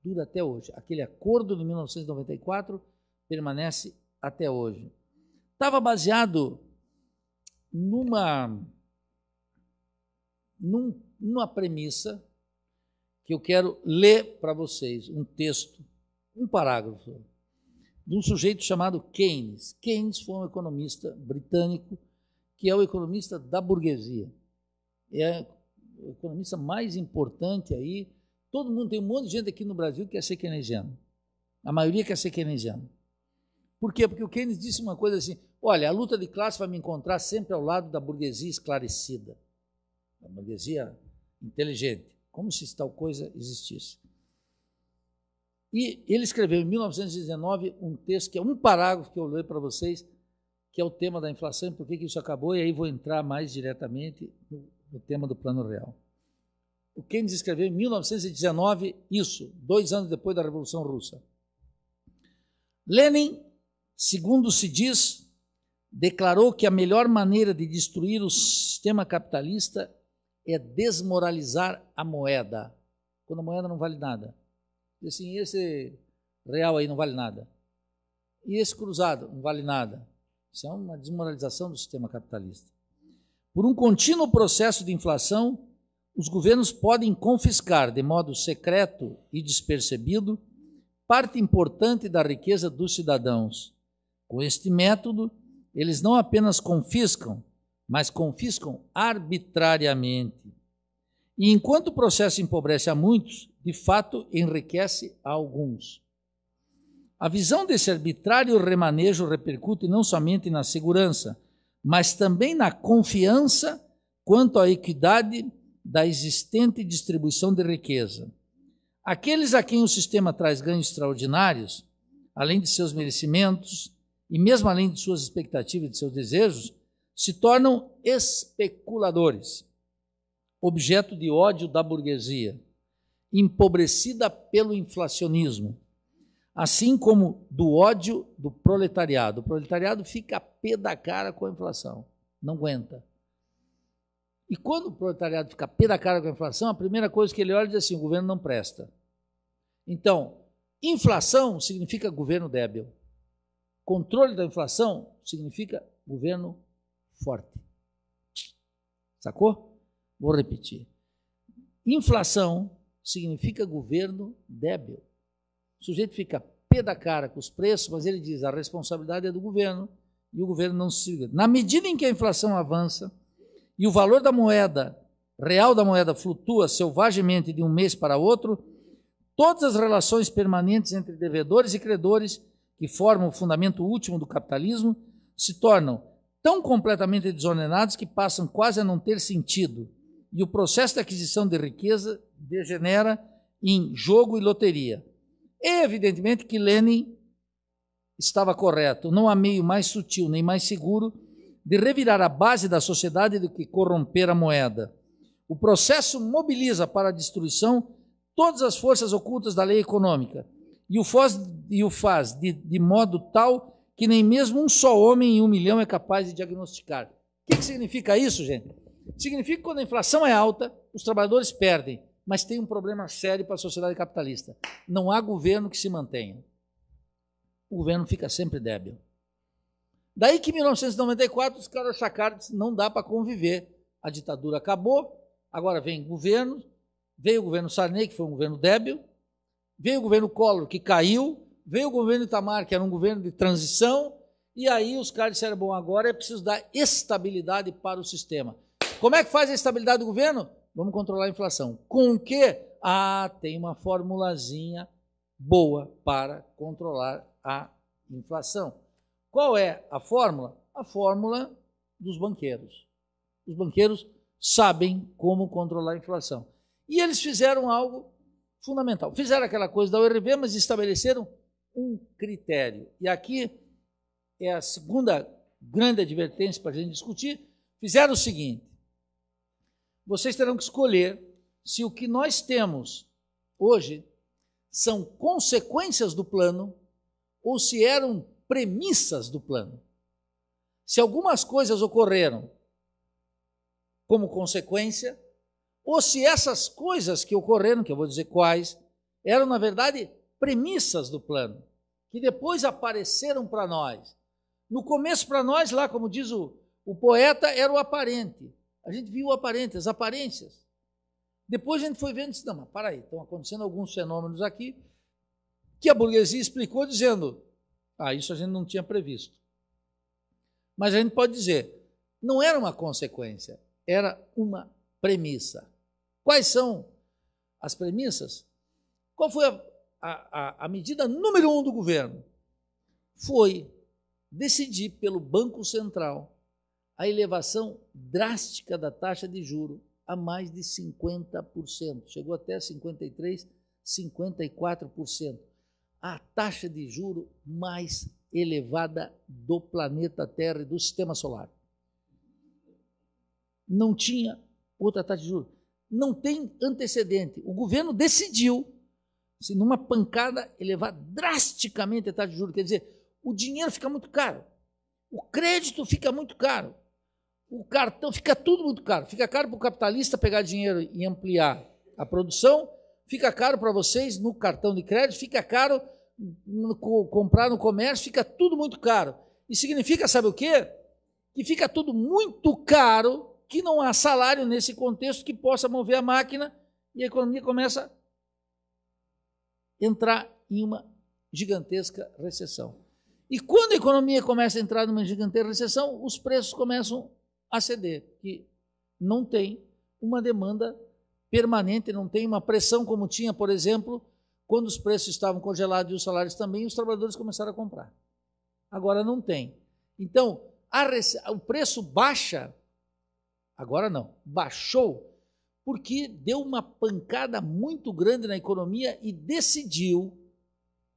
S2: Dura até hoje. Aquele acordo de 1994 permanece até hoje. Estava baseado numa premissa que eu quero ler para vocês, um texto, um parágrafo, de um sujeito chamado Keynes. Keynes foi um economista britânico, que é o economista da burguesia. É o economista mais importante aí. Todo mundo, tem um monte de gente aqui no Brasil que quer ser keynesiano. A maioria quer ser keynesiano. Por quê? Porque o Keynes disse uma coisa assim, olha, a luta de classe vai me encontrar sempre ao lado da burguesia esclarecida, da burguesia inteligente, como se tal coisa existisse. E ele escreveu em 1919 um texto, que é um parágrafo que eu leio para vocês, que é o tema da inflação e por que isso acabou, e aí vou entrar mais diretamente no tema do Plano Real. O Keynes escreveu em 1919 isso, 2 anos depois da Revolução Russa. Lenin, segundo se diz, declarou que a melhor maneira de destruir o sistema capitalista é desmoralizar a moeda, quando a moeda não vale nada. E assim, esse real aí não vale nada. E esse cruzado não vale nada. Isso é uma desmoralização do sistema capitalista. Por um contínuo processo de inflação, os governos podem confiscar de modo secreto e despercebido parte importante da riqueza dos cidadãos. Com este método, eles não apenas confiscam, mas confiscam arbitrariamente. E enquanto o processo empobrece a muitos, de fato enriquece a alguns. A visão desse arbitrário remanejo repercute não somente na segurança, mas também na confiança quanto à equidade da existente distribuição de riqueza. Aqueles a quem o sistema traz ganhos extraordinários, além de seus merecimentos e mesmo além de suas expectativas e de seus desejos, se tornam especuladores, objeto de ódio da burguesia, empobrecida pelo inflacionismo, assim como do ódio do proletariado. O proletariado fica a pé da cara com a inflação, não aguenta. E quando o proletariado fica a pé da cara com a inflação, a primeira coisa que ele olha é diz assim, o governo não presta. Então, inflação significa governo débil. Controle da inflação significa governo forte. Sacou? Vou repetir. Inflação significa governo débil. O sujeito fica pé da cara com os preços, mas ele diz a responsabilidade é do governo e o governo não se liga. Na medida em que a inflação avança e o valor da moeda, real da moeda, flutua selvagemente de um mês para outro, todas as relações permanentes entre devedores e credores, que formam o fundamento último do capitalismo, se tornam tão completamente desordenados que passam quase a não ter sentido. E o processo de aquisição de riqueza degenera em jogo e loteria. É evidentemente que Lenin estava correto. Não há meio mais sutil nem mais seguro de revirar a base da sociedade do que corromper a moeda. O processo mobiliza para a destruição todas as forças ocultas da lei econômica e o faz de modo tal que nem mesmo um só homem em 1 milhão é capaz de diagnosticar. O que significa isso, gente? Significa que quando a inflação é alta, os trabalhadores perdem, mas tem um problema sério para a sociedade capitalista. Não há governo que se mantenha. O governo fica sempre débil. Daí que em 1994 os caras sacaram que não dá para conviver. A ditadura acabou, agora vem governo, veio o governo Sarney, que foi um governo débil, veio o governo Collor, que caiu, veio o governo Itamar, que era um governo de transição, e aí os caras disseram, bom, agora é preciso dar estabilidade para o sistema. Como é que faz a estabilidade do governo? Vamos controlar a inflação. Com o quê? Tem uma formulazinha boa para controlar a inflação. Qual é a fórmula? A fórmula dos banqueiros. Os banqueiros sabem como controlar a inflação. E eles fizeram algo fundamental. Fizeram aquela coisa da URV, mas estabeleceram um critério. E aqui é a segunda grande advertência para a gente discutir, fizeram o seguinte: vocês terão que escolher se o que nós temos hoje são consequências do plano ou se eram premissas do plano. Se algumas coisas ocorreram como consequência, ou se essas coisas que ocorreram, que eu vou dizer quais, eram, na verdade, premissas do plano, que depois apareceram para nós. No começo, para nós, lá, como diz o poeta, era o aparente. A gente viu o aparente, as aparências. Depois a gente foi vendo e disse, não, mas para aí, estão acontecendo alguns fenômenos aqui que a burguesia explicou dizendo, isso a gente não tinha previsto. Mas a gente pode dizer, não era uma consequência, era uma premissa. Quais são as premissas? Qual foi a medida número 1 do governo? Foi decidir pelo Banco Central a elevação drástica da taxa de juros a mais de 50%. Chegou até 53%, 54%. A taxa de juros mais elevada do planeta Terra e do Sistema Solar. Não tinha outra taxa de juros. Não tem antecedente. O governo decidiu, numa pancada, elevar drasticamente a taxa de juros. Quer dizer, o dinheiro fica muito caro, o crédito fica muito caro, o cartão fica tudo muito caro. Fica caro para o capitalista pegar dinheiro e ampliar a produção, fica caro para vocês no cartão de crédito, fica caro comprar no comércio, fica tudo muito caro. E significa, sabe o quê? Que fica tudo muito caro, que não há salário nesse contexto que possa mover a máquina e a economia começa a entrar em uma gigantesca recessão. E quando a economia começa a entrar numa gigantesca recessão, os preços começam a ceder, que não tem uma demanda permanente, não tem uma pressão como tinha, por exemplo, quando os preços estavam congelados e os salários também, os trabalhadores começaram a comprar. Agora não tem. Então, o preço baixa, agora não, baixou, porque deu uma pancada muito grande na economia e decidiu,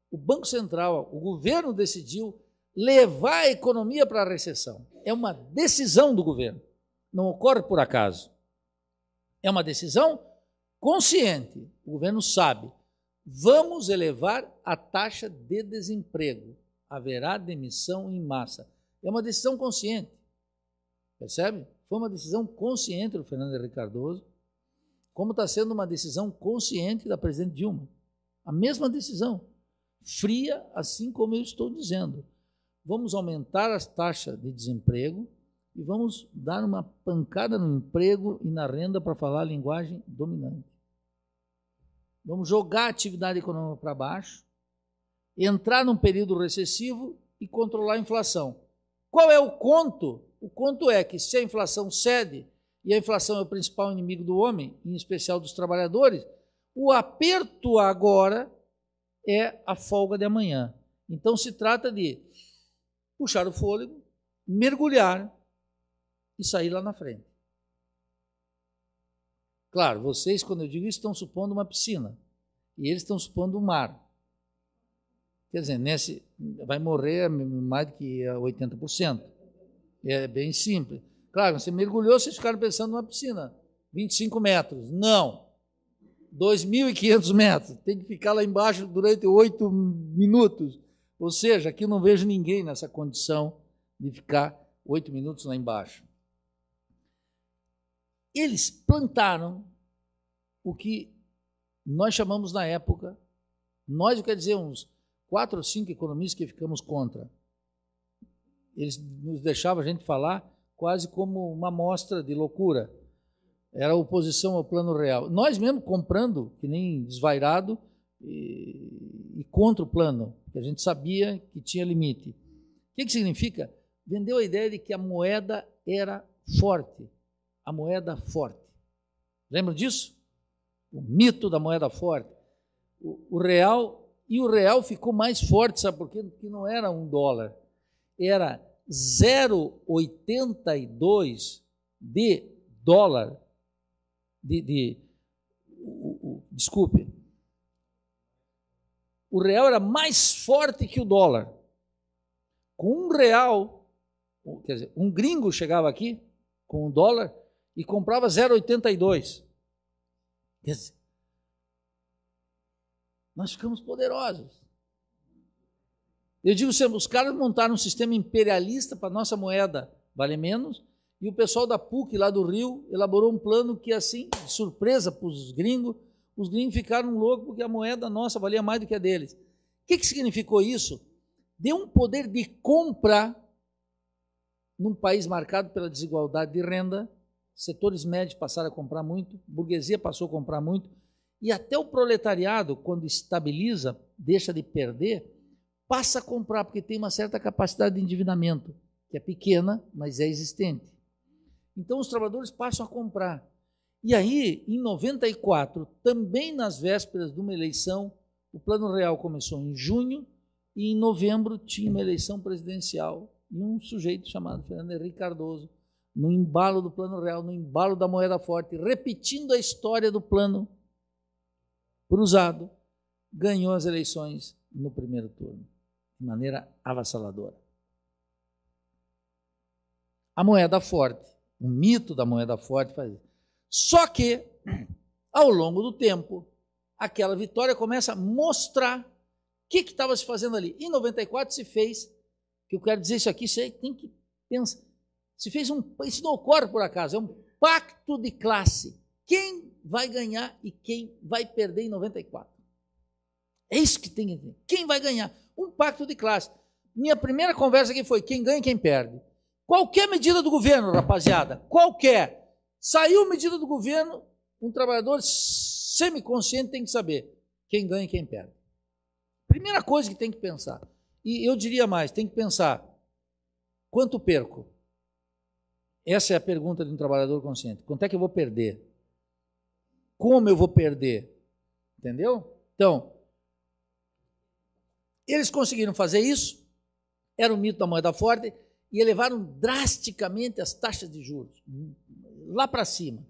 S2: o Banco Central, o governo decidiu levar a economia para a recessão. É uma decisão do governo, não ocorre por acaso. É uma decisão consciente, o governo sabe. Vamos elevar a taxa de desemprego, haverá demissão em massa. É uma decisão consciente, percebe? Foi uma decisão consciente do Fernando Henrique Cardoso, como está sendo uma decisão consciente da presidente Dilma. A mesma decisão, fria, assim como eu estou dizendo. Vamos aumentar as taxas de desemprego e vamos dar uma pancada no emprego e na renda para falar a linguagem dominante. Vamos jogar a atividade econômica para baixo, entrar num período recessivo e controlar a inflação. Qual é o conto? O conto é que se a inflação cede, e a inflação é o principal inimigo do homem, em especial dos trabalhadores, o aperto agora é a folga de amanhã. Então se trata de puxar o fôlego, mergulhar e sair lá na frente. Claro, vocês, quando eu digo isso, estão supondo uma piscina, e eles estão supondo um mar. Quer dizer, vai morrer mais do que 80%. É bem simples. Claro, você mergulhou, vocês ficaram pensando numa piscina, 25 metros. Não, 2.500 metros. Tem que ficar lá embaixo durante 8 minutos. Ou seja, aqui eu não vejo ninguém nessa condição de ficar 8 minutos lá embaixo. Eles plantaram o que nós chamamos na época, nós, quer dizer, uns 4 ou 5 economistas que ficamos contra. Eles nos deixavam a gente falar quase como uma amostra de loucura. Era oposição ao plano real. Nós mesmo comprando, que nem desvairado, e contra o plano, que a gente sabia que tinha limite. O que significa? Vendeu a ideia de que a moeda era forte. A moeda forte. Lembra disso? O mito da moeda forte. O real, e o real ficou mais forte, sabe por quê? Porque não era $1. Era 0,82 de dólar, desculpe, o real era mais forte que o dólar. com R$1, quer dizer, um gringo chegava aqui com $1 e comprava 0,82. Quer dizer, nós ficamos poderosos. Eu digo sempre, os caras montaram um sistema imperialista para a nossa moeda valer menos, e o pessoal da PUC lá do Rio elaborou um plano que, assim, de surpresa para os gringos ficaram loucos porque a moeda nossa valia mais do que a deles. O que significou isso? Deu um poder de compra num país marcado pela desigualdade de renda, setores médios passaram a comprar muito, burguesia passou a comprar muito, e até o proletariado, quando estabiliza, deixa de perder, passa a comprar, porque tem uma certa capacidade de endividamento, que é pequena, mas é existente. Então, os trabalhadores passam a comprar. E aí, em 94, também nas vésperas de uma eleição, o Plano Real começou em junho, e em novembro tinha uma eleição presidencial, e um sujeito chamado Fernando Henrique Cardoso, no embalo do Plano Real, no embalo da moeda forte, repetindo a história do plano cruzado, ganhou as eleições no primeiro turno, de maneira avassaladora. A moeda forte, o mito da moeda forte faz isso. Só que, ao longo do tempo, aquela vitória começa a mostrar o que estava se fazendo ali. Em 94 se fez, que eu quero dizer isso aqui, você tem que pensar, se fez isso não ocorre por acaso, é um pacto de classe. Quem vai ganhar e quem vai perder em 94? É isso que tem que entender. Quem vai ganhar? Um pacto de classe. Minha primeira conversa aqui foi quem ganha e quem perde. Qualquer medida do governo, rapaziada, qualquer. Saiu medida do governo, um trabalhador semiconsciente tem que saber quem ganha e quem perde. Primeira coisa que tem que pensar. E eu diria mais, tem que pensar, quanto perco? Essa é a pergunta de um trabalhador consciente. Quanto é que eu vou perder? Como eu vou perder? Entendeu? Então, eles conseguiram fazer isso, era o mito da moeda forte, e elevaram drasticamente as taxas de juros, lá para cima. O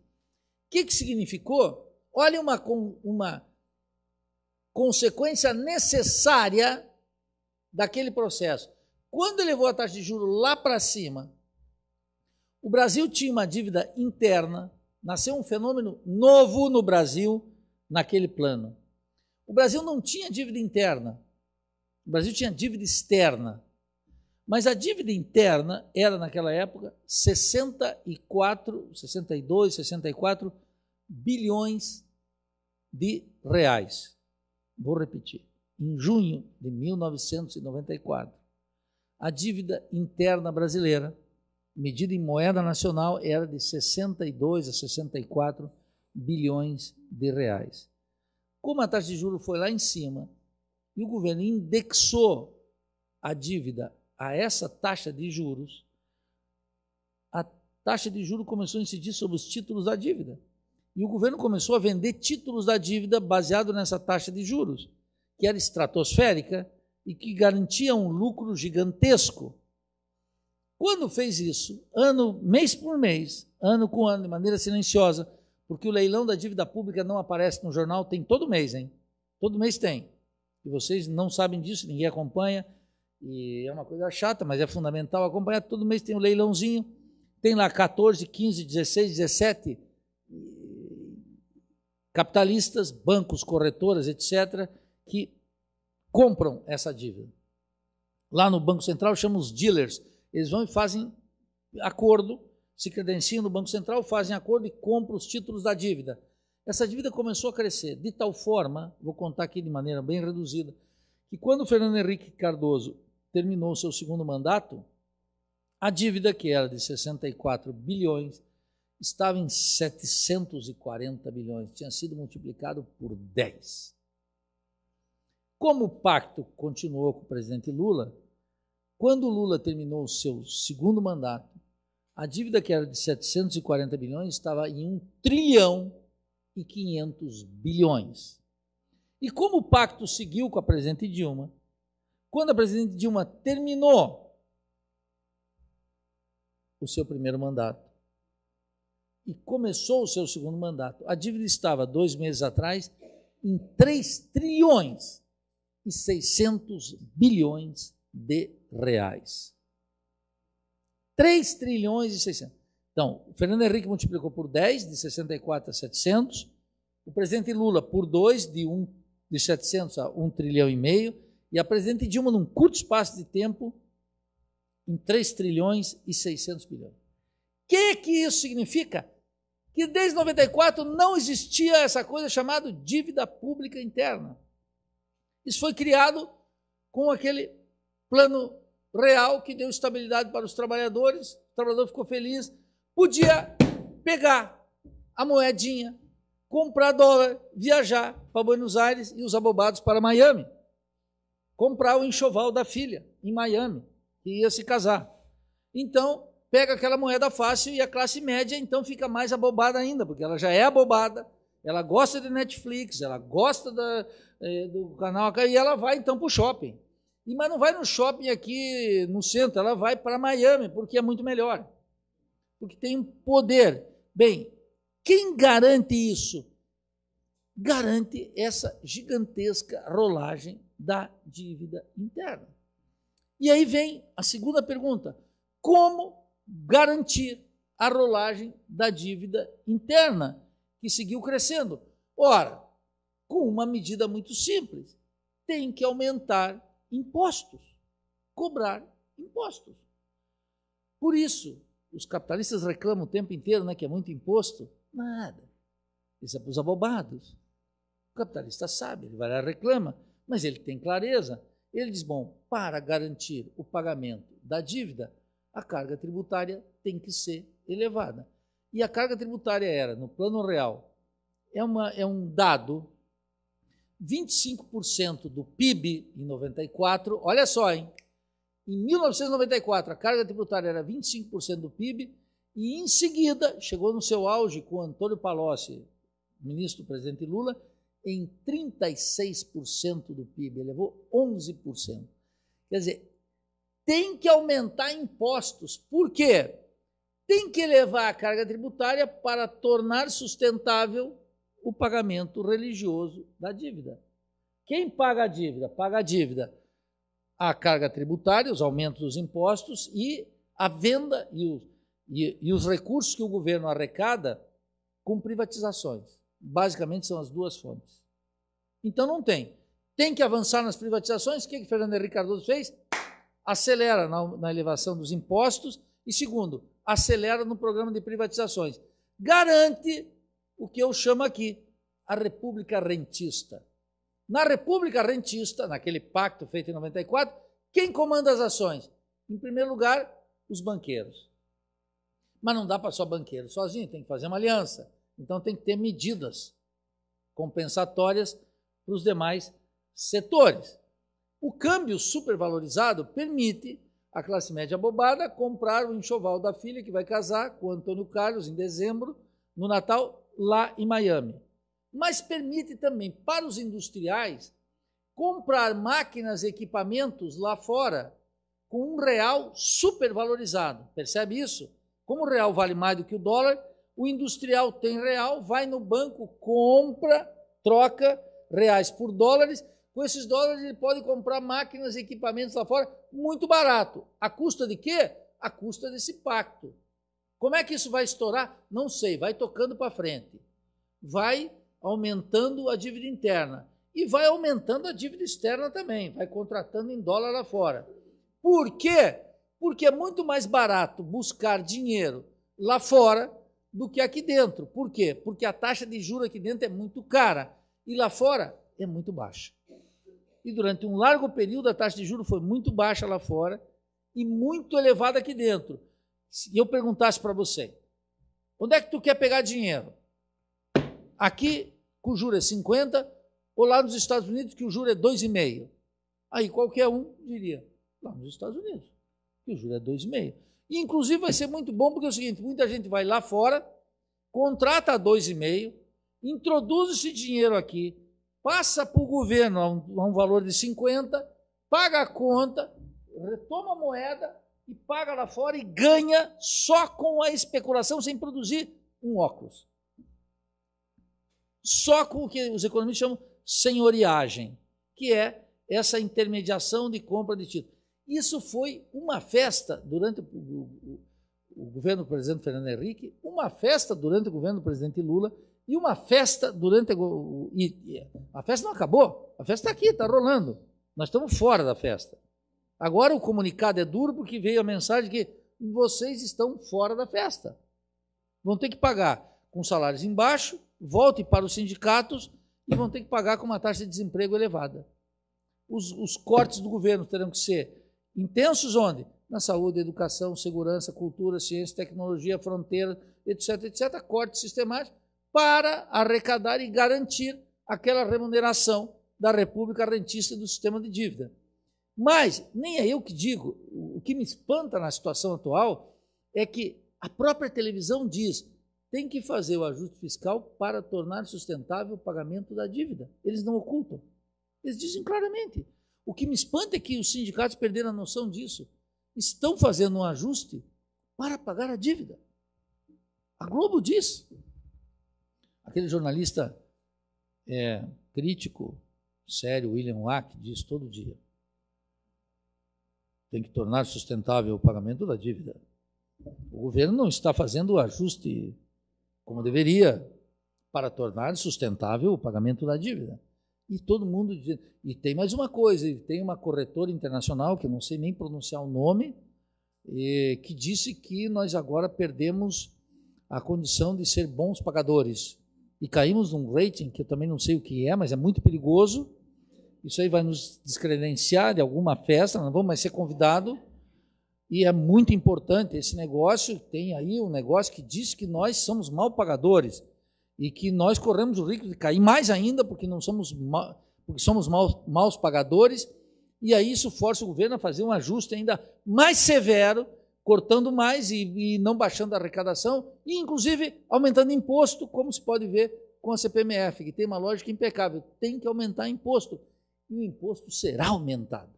S2: que significou? Olha uma consequência necessária daquele processo. Quando elevou a taxa de juros lá para cima, o Brasil tinha uma dívida interna, nasceu um fenômeno novo no Brasil naquele plano. O Brasil não tinha dívida interna, o Brasil tinha dívida externa. Mas a dívida interna era, naquela época, 64 bilhões de reais. Vou repetir. Em junho de 1994, a dívida interna brasileira, medida em moeda nacional, era de 62 a 64 bilhões de reais. Como a taxa de juros foi lá em cima e o governo indexou a dívida a essa taxa de juros, a taxa de juros começou a incidir sobre os títulos da dívida. E o governo começou a vender títulos da dívida baseado nessa taxa de juros, que era estratosférica e que garantia um lucro gigantesco. Quando fez isso, mês por mês, ano com ano, de maneira silenciosa, porque o leilão da dívida pública não aparece no jornal, tem todo mês, hein? Todo mês tem. E vocês não sabem disso, ninguém acompanha, e é uma coisa chata, mas é fundamental acompanhar. Todo mês tem um leilãozinho, tem lá 14, 15, 16, 17 capitalistas, bancos, corretoras, etc., que compram essa dívida. Lá no Banco Central chamam os dealers, eles vão e fazem acordo, se credenciam no Banco Central, fazem acordo e compram os títulos da dívida. Essa dívida começou a crescer de tal forma, vou contar aqui de maneira bem reduzida, que quando o Fernando Henrique Cardoso terminou o seu segundo mandato, a dívida, que era de 64 bilhões, estava em 740 bilhões, tinha sido multiplicado por 10. Como o pacto continuou com o presidente Lula, quando o Lula terminou o seu segundo mandato, a dívida, que era de 740 bilhões, estava em 1 trilhão e 500 bilhões. E como o pacto seguiu com a presidente Dilma, quando a presidente Dilma terminou o seu primeiro mandato e começou o seu segundo mandato, a dívida estava, 2 meses atrás, em 3 trilhões e 600 bilhões de reais. 3 trilhões e 600. Então, o Fernando Henrique multiplicou por 10, de 64 a 700. O presidente Lula por 2, de 700 a 1 trilhão e meio. E a presidente Dilma, num curto espaço de tempo, em 3 trilhões e 600 bilhões. O que isso significa? Que desde 94 não existia essa coisa chamada dívida pública interna. Isso foi criado com aquele plano real que deu estabilidade para os trabalhadores, o trabalhador ficou feliz, podia pegar a moedinha, comprar dólar, viajar para Buenos Aires e os abobados para Miami, comprar o enxoval da filha em Miami, que ia se casar. Então, pega aquela moeda fácil e a classe média então fica mais abobada ainda, porque ela já é abobada, ela gosta de Netflix, ela gosta do canal, e ela vai então para o shopping. Mas não vai no shopping aqui no centro, ela vai para Miami, porque é muito melhor. Porque tem um poder. Bem, quem garante isso? Garante essa gigantesca rolagem da dívida interna. E aí vem a segunda pergunta: como garantir a rolagem da dívida interna, que seguiu crescendo? Ora, com uma medida muito simples: tem que aumentar impostos, cobrar impostos. Por isso, os capitalistas reclamam o tempo inteiro, né, que é muito imposto. Nada. Isso é para os abobados. O capitalista sabe, ele vai lá e reclama, mas ele tem clareza. Ele diz, bom, para garantir o pagamento da dívida, a carga tributária tem que ser elevada. E a carga tributária era, no plano real, é um dado, 25% do PIB em 94, olha só, hein? Em 1994, a carga tributária era 25% do PIB, e em seguida, chegou no seu auge com Antônio Palocci, ministro do presidente Lula, em 36% do PIB, elevou 11%. Quer dizer, tem que aumentar impostos. Por quê? Tem que elevar a carga tributária para tornar sustentável o pagamento religioso da dívida. Quem paga a dívida? Paga a dívida a carga tributária, os aumentos dos impostos e a venda e os recursos que o governo arrecada com privatizações. Basicamente são as duas fontes. Então não tem. Tem que avançar nas privatizações. O que Fernando Henrique Cardoso fez? Acelera na elevação dos impostos e, segundo, acelera no programa de privatizações. Garante o que eu chamo aqui a República Rentista. Na República Rentista, naquele pacto feito em 94, quem comanda as ações? Em primeiro lugar, os banqueiros. Mas não dá para só banqueiro sozinho, tem que fazer uma aliança. Então tem que ter medidas compensatórias para os demais setores. O câmbio supervalorizado permite à classe média abobada comprar o enxoval da filha que vai casar com o Antônio Carlos em dezembro, no Natal, lá em Miami. Mas permite também para os industriais comprar máquinas e equipamentos lá fora com R$1 supervalorizado. Percebe isso? Como o real vale mais do que o dólar, o industrial tem real, vai no banco, compra, troca reais por dólares. Com esses dólares ele pode comprar máquinas e equipamentos lá fora muito barato. A custa de quê? A custa desse pacto. Como é que isso vai estourar? Não sei, vai tocando para frente. Vai aumentando a dívida interna e vai aumentando a dívida externa também, vai contratando em dólar lá fora. Por quê? Porque é muito mais barato buscar dinheiro lá fora do que aqui dentro. Por quê? Porque a taxa de juros aqui dentro é muito cara e lá fora é muito baixa. E durante um largo período a taxa de juros foi muito baixa lá fora e muito elevada aqui dentro. Se eu perguntasse para você, onde é que tu quer pegar dinheiro? Aqui, que o juro é 50, ou lá nos Estados Unidos, que o juro é 2,5. Aí qualquer um diria, lá nos Estados Unidos, que o juro é 2,5. E, inclusive, vai ser muito bom, porque é o seguinte, muita gente vai lá fora, contrata a 2,5, introduz esse dinheiro aqui, passa para o governo a um valor de 50, paga a conta, retoma a moeda e paga lá fora e ganha só com a especulação, sem produzir um óculos. Só com o que os economistas chamam senhoriagem, que é essa intermediação de compra de título. Isso foi uma festa durante o governo do presidente Fernando Henrique, uma festa durante o governo do presidente Lula e uma festa durante... a festa não acabou, a festa está aqui, está rolando. Nós estamos fora da festa. Agora o comunicado é duro porque veio a mensagem que vocês estão fora da festa. Vão ter que pagar com salários embaixo, volte para os sindicatos e vão ter que pagar com uma taxa de desemprego elevada. Os cortes do governo terão que ser intensos onde? Na saúde, educação, segurança, cultura, ciência, tecnologia, fronteira, etc., etc., cortes sistemáticos para arrecadar e garantir aquela remuneração da República rentista do sistema de dívida. Mas, nem é eu que digo, o que me espanta na situação atual é que a própria televisão diz tem que fazer o ajuste fiscal para tornar sustentável o pagamento da dívida. Eles não ocultam. Eles dizem claramente. O que me espanta é que os sindicatos perderam a noção disso. Estão fazendo um ajuste para pagar a dívida. A Globo diz. Aquele jornalista crítico, sério, William Wack, diz todo dia. Tem que tornar sustentável o pagamento da dívida. O governo não está fazendo o ajuste como deveria para tornar sustentável o pagamento da dívida. E todo mundo diz... E tem mais uma coisa, tem uma corretora internacional, que eu não sei nem pronunciar o nome, que disse que nós agora perdemos a condição de ser bons pagadores. E caímos num rating, que eu também não sei o que é, mas é muito perigoso. Isso aí vai nos descredenciar de alguma festa, não vamos mais ser convidados. E é muito importante esse negócio, tem aí um negócio que diz que nós somos mal pagadores e que nós corremos o risco de cair mais ainda porque somos maus pagadores, e aí isso força o governo a fazer um ajuste ainda mais severo, cortando mais e não baixando a arrecadação, e inclusive aumentando imposto, como se pode ver com a CPMF, que tem uma lógica impecável, tem que aumentar imposto, e o imposto será aumentado.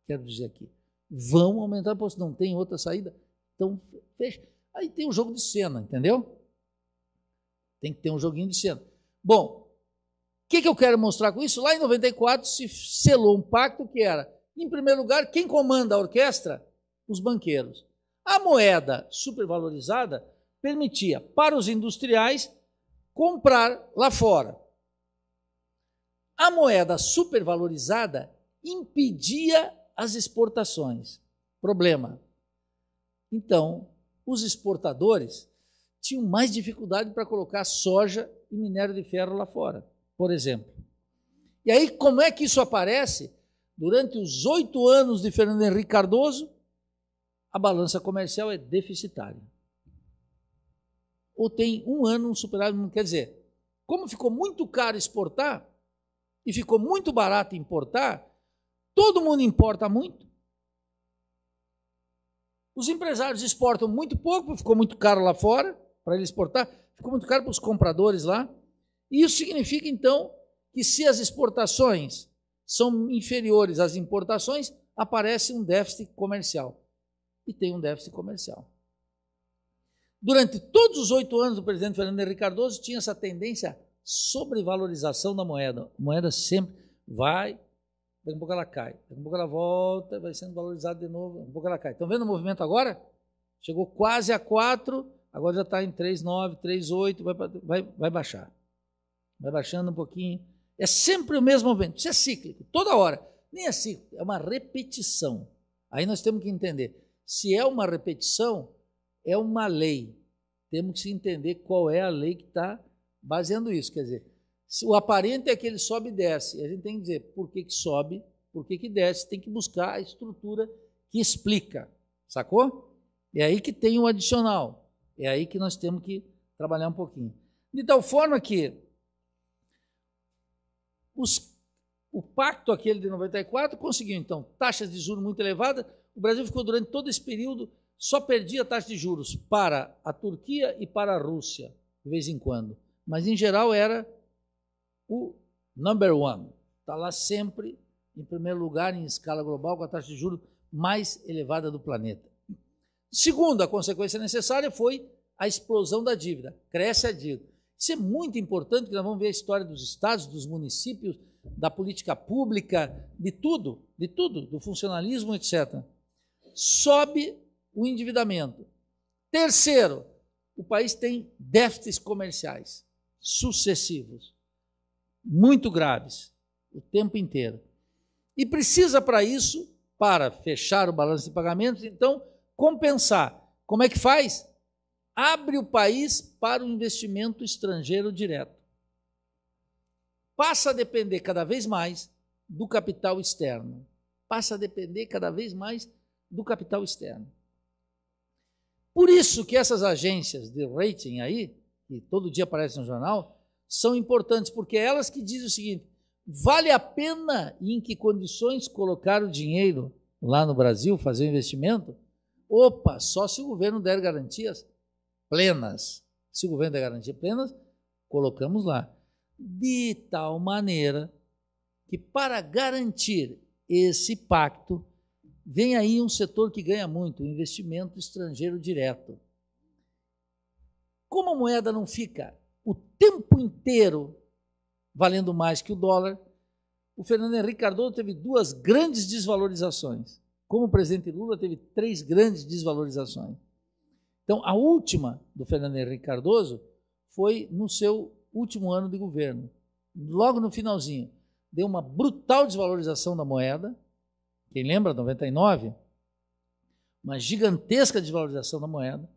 S2: Quero dizer aqui, vão aumentar o imposto, não tem outra saída, então fecha. Aí tem um jogo de cena, entendeu? Tem que ter um joguinho de cena. Bom, o que eu quero mostrar com isso? Lá em 94 se selou um pacto que era, em primeiro lugar, quem comanda a orquestra? Os banqueiros. A moeda supervalorizada permitia para os industriais comprar lá fora. A moeda supervalorizada impedia as exportações. Problema. Então, os exportadores tinham mais dificuldade para colocar soja e minério de ferro lá fora, por exemplo. E aí, como é que isso aparece? Durante os 8 anos de Fernando Henrique Cardoso, a balança comercial é deficitária. Ou tem um ano um superávit, quer dizer, como ficou muito caro exportar e ficou muito barato importar, todo mundo importa muito. Os empresários exportam muito pouco, ficou muito caro lá fora para ele exportar, ficou muito caro para os compradores lá. E isso significa, então, que se as exportações são inferiores às importações, aparece um déficit comercial. E tem um déficit comercial. Durante todos os 8 anos do presidente Fernando Henrique Cardoso, tinha essa tendência à sobrevalorização da moeda. A moeda sempre vai, daqui a pouco ela cai, daqui a pouco ela volta, vai sendo valorizada de novo, daqui a pouco ela cai. Estão vendo o movimento agora? Chegou quase a 4, agora já está em 3,9, 3,8, vai baixar. Vai baixando um pouquinho. É sempre o mesmo movimento, isso é cíclico, toda hora. Nem é cíclico, é uma repetição. Aí nós temos que entender, se é uma repetição, é uma lei. Temos que entender qual é a lei que está baseando isso. Quer dizer, se o aparente é que ele sobe e desce, a gente tem que dizer por que sobe, por que desce, tem que buscar a estrutura que explica, sacou? É aí que tem o adicional, é aí que nós temos que trabalhar um pouquinho. De tal forma que o pacto aquele de 94 conseguiu, então, taxas de juros muito elevadas. O Brasil ficou durante todo esse período, só perdia a taxa de juros para a Turquia e para a Rússia, de vez em quando. Mas, em geral, era o number one. Está lá sempre, em primeiro lugar, em escala global, com a taxa de juros mais elevada do planeta. Segundo, a consequência necessária foi a explosão da dívida. Cresce a dívida. Isso é muito importante, porque nós vamos ver a história dos estados, dos municípios, da política pública, de tudo, do funcionalismo, etc. Sobe o endividamento. Terceiro, o país tem déficits comerciais sucessivos, muito graves, o tempo inteiro. E precisa, para isso, para fechar o balanço de pagamentos, então, compensar. Como é que faz? Abre o país para o investimento estrangeiro direto. Passa a depender cada vez mais do capital externo. Passa a depender cada vez mais do capital externo. Por isso que essas agências de rating aí, que todo dia aparecem no jornal, são importantes, porque é elas que dizem o seguinte: vale a pena e em que condições colocar o dinheiro lá no Brasil, fazer o investimento? Opa, só se o governo der garantias plenas. Se o governo der garantias plenas, colocamos lá. De tal maneira que, para garantir esse pacto, vem aí um setor que ganha muito, o investimento estrangeiro direto. Como a moeda não fica o tempo inteiro valendo mais que o dólar, o Fernando Henrique Cardoso teve 2 grandes desvalorizações. Como o presidente Lula teve 3 grandes desvalorizações. Então, a última do Fernando Henrique Cardoso foi no seu último ano de governo. Logo no finalzinho, deu uma brutal desvalorização da moeda. Quem lembra, 99? Uma gigantesca desvalorização da moeda,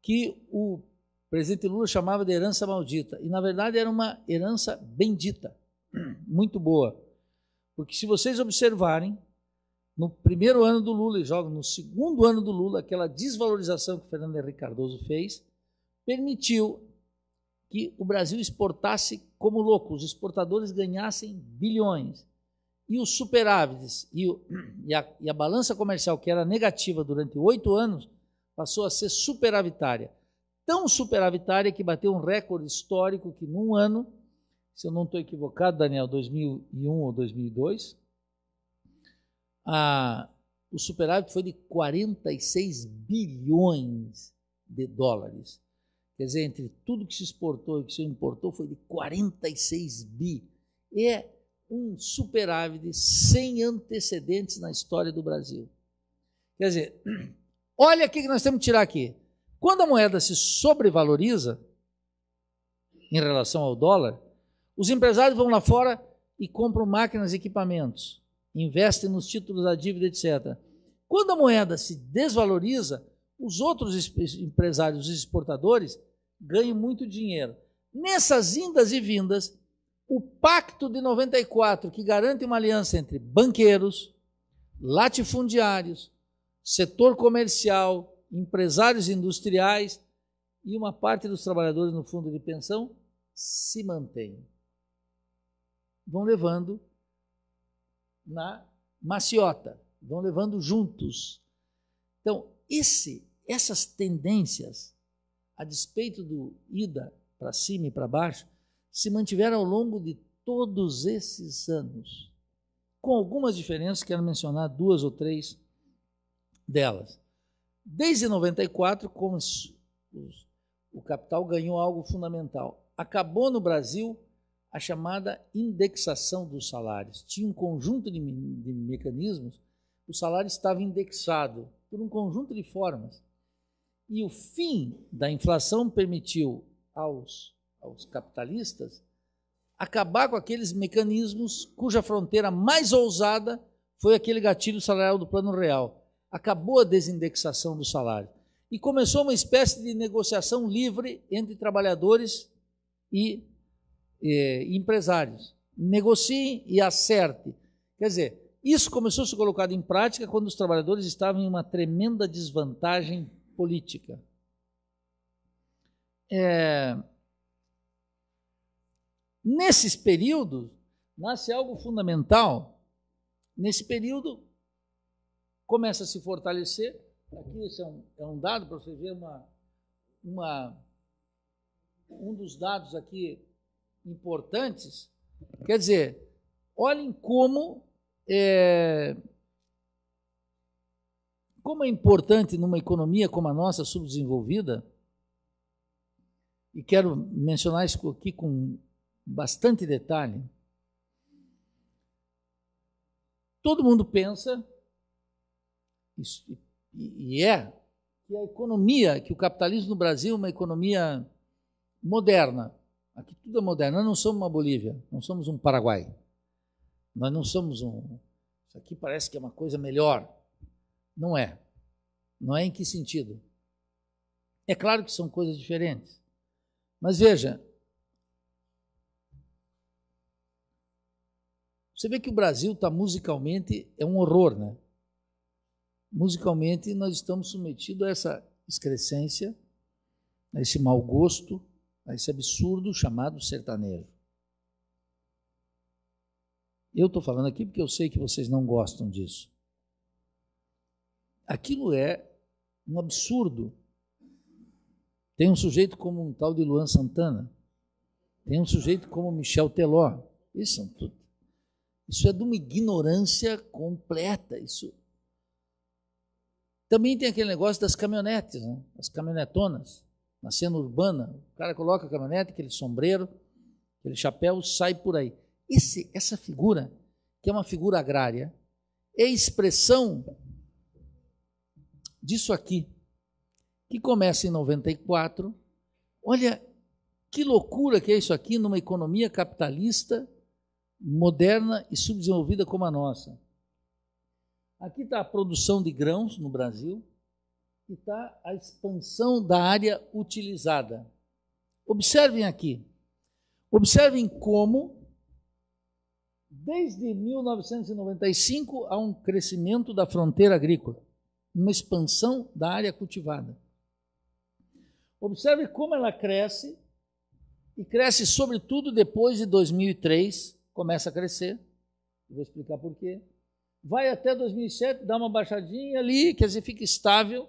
S2: que o presidente Lula chamava de herança maldita. E, na verdade, era uma herança bendita, muito boa. Porque, se vocês observarem, no primeiro ano do Lula e joga no segundo ano do Lula, aquela desvalorização que o Fernando Henrique Cardoso fez, permitiu que o Brasil exportasse como louco, os exportadores ganhassem bilhões. E os superávites e a balança comercial, que era negativa durante 8 anos, passou a ser superavitária. Tão superavitária que bateu um recorde histórico que, num ano, se eu não estou equivocado, Daniel, 2001 ou 2002, o superávit foi de 46 bilhões de dólares. Quer dizer, entre tudo que se exportou e que se importou, foi de 46 bi. É um superávit sem antecedentes na história do Brasil. Quer dizer, olha o que nós temos que tirar aqui. Quando a moeda se sobrevaloriza em relação ao dólar, os empresários vão lá fora e compram máquinas e equipamentos, investem nos títulos da dívida, etc. Quando a moeda se desvaloriza, os outros empresários, os exportadores, ganham muito dinheiro. Nessas indas e vindas, o Pacto de 94, que garante uma aliança entre banqueiros, latifundiários, setor comercial, empresários industriais e uma parte dos trabalhadores no fundo de pensão, se mantém. Vão levando na maciota, vão levando juntos. Então, essas tendências, a despeito do ida para cima e para baixo, se mantiveram ao longo de todos esses anos, com algumas diferenças, quero mencionar 2 ou 3 delas. Desde 94, como o capital ganhou algo fundamental, acabou no Brasil a chamada indexação dos salários. Tinha um conjunto de mecanismos, o salário estava indexado por um conjunto de formas. E o fim da inflação permitiu aos capitalistas acabar com aqueles mecanismos cuja fronteira mais ousada foi aquele gatilho salarial do Plano Real. Acabou a desindexação do salário. E começou uma espécie de negociação livre entre trabalhadores e empresários. Negociem e acerte. Quer dizer, isso começou a ser colocado em prática quando os trabalhadores estavam em uma tremenda desvantagem política. Nesses períodos, nasce algo fundamental. Nesse período, começa a se fortalecer. Aqui esse é um dado para você ver um dos dados aqui importantes. Quer dizer, olhem como é importante numa economia como a nossa, subdesenvolvida, e quero mencionar isso aqui com bastante detalhe, todo mundo pensa, isso, e é, que a economia, que o capitalismo no Brasil é uma economia moderna. Aqui tudo é moderno. Nós não somos uma Bolívia, não somos um Paraguai. Nós não somos um... Isso aqui parece que é uma coisa melhor. Não é. Não é em que sentido? É claro que são coisas diferentes. Mas veja, você vê que o Brasil está musicalmente, é um horror, né? Musicalmente nós estamos submetidos a essa excrescência, a esse mau gosto, a esse absurdo chamado sertanejo. Eu estou falando aqui porque eu sei que vocês não gostam disso. Aquilo é um absurdo. Tem um sujeito como um tal de Luan Santana, tem um sujeito como Michel Teló. Isso é de uma ignorância completa. Isso. Também tem aquele negócio das caminhonetes, né? As caminhonetonas, na cena urbana. O cara coloca a caminhonete, aquele sombreiro, aquele chapéu, sai por aí. Essa figura, que é uma figura agrária, é expressão disso aqui, que começa em 94. Olha que loucura que é isso aqui numa economia capitalista, moderna e subdesenvolvida como a nossa. Aqui está a produção de grãos no Brasil e está a expansão da área utilizada. Observem aqui. Observem como, desde 1995, há um crescimento da fronteira agrícola, uma expansão da área cultivada. Observe como ela cresce, e cresce sobretudo depois de 2003, começa a crescer, vou explicar por quê. Vai até 2007, dá uma baixadinha ali, quer dizer, fica estável,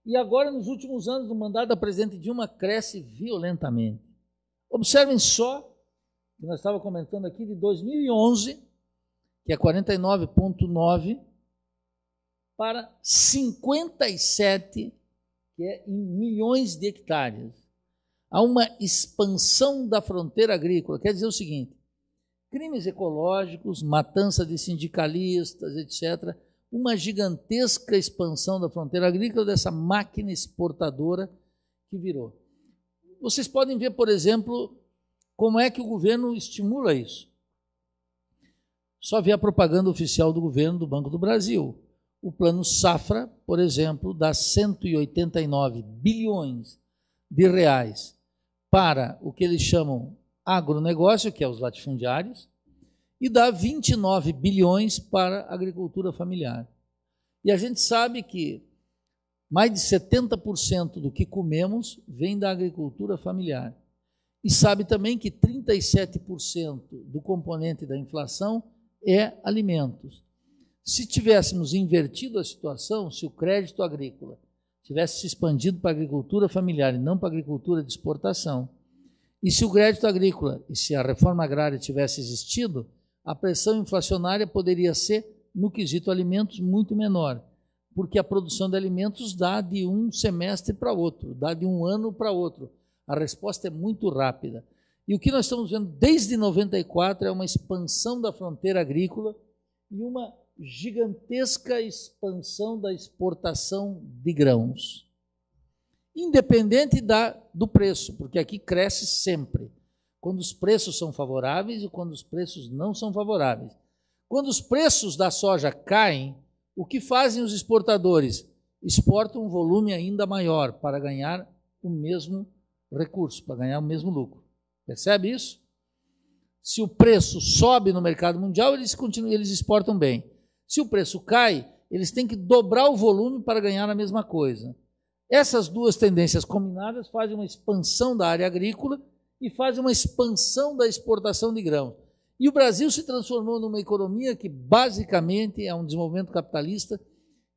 S2: e agora, nos últimos anos, no mandato da presidente Dilma, cresce violentamente. Observem só, que nós estávamos comentando aqui, de 2011, que é 49,9, para 57, que é em milhões de hectares. Há uma expansão da fronteira agrícola, quer dizer o seguinte: crimes ecológicos, matança de sindicalistas, etc., uma gigantesca expansão da fronteira agrícola, dessa máquina exportadora que virou. Vocês podem ver, por exemplo, como é que o governo estimula isso. Só ver a propaganda oficial do governo do Banco do Brasil. O Plano Safra, por exemplo, dá 189 bilhões de reais para o que eles chamam agronegócio, que é os latifundiários, e dá 29 bilhões para a agricultura familiar. E a gente sabe que mais de 70% do que comemos vem da agricultura familiar. E sabe também que 37% do componente da inflação é alimentos. Se tivéssemos invertido a situação, se o crédito agrícola tivesse se expandido para a agricultura familiar e não para a agricultura de exportação, e se o crédito agrícola e se a reforma agrária tivesse existido, a pressão inflacionária poderia ser, no quesito alimentos, muito menor, porque a produção de alimentos dá de um semestre para outro, dá de um ano para outro. A resposta é muito rápida. E o que nós estamos vendo desde 94 é uma expansão da fronteira agrícola e uma gigantesca expansão da exportação de grãos. Independente do preço, porque aqui cresce sempre, quando os preços são favoráveis e quando os preços não são favoráveis. Quando os preços da soja caem, o que fazem os exportadores? Exportam um volume ainda maior para ganhar o mesmo recurso, para ganhar o mesmo lucro. Percebe isso? Se o preço sobe no mercado mundial, eles exportam bem. Se o preço cai, eles têm que dobrar o volume para ganhar a mesma coisa. Essas duas tendências combinadas fazem uma expansão da área agrícola e fazem uma expansão da exportação de grãos. E o Brasil se transformou numa economia que basicamente é um desenvolvimento capitalista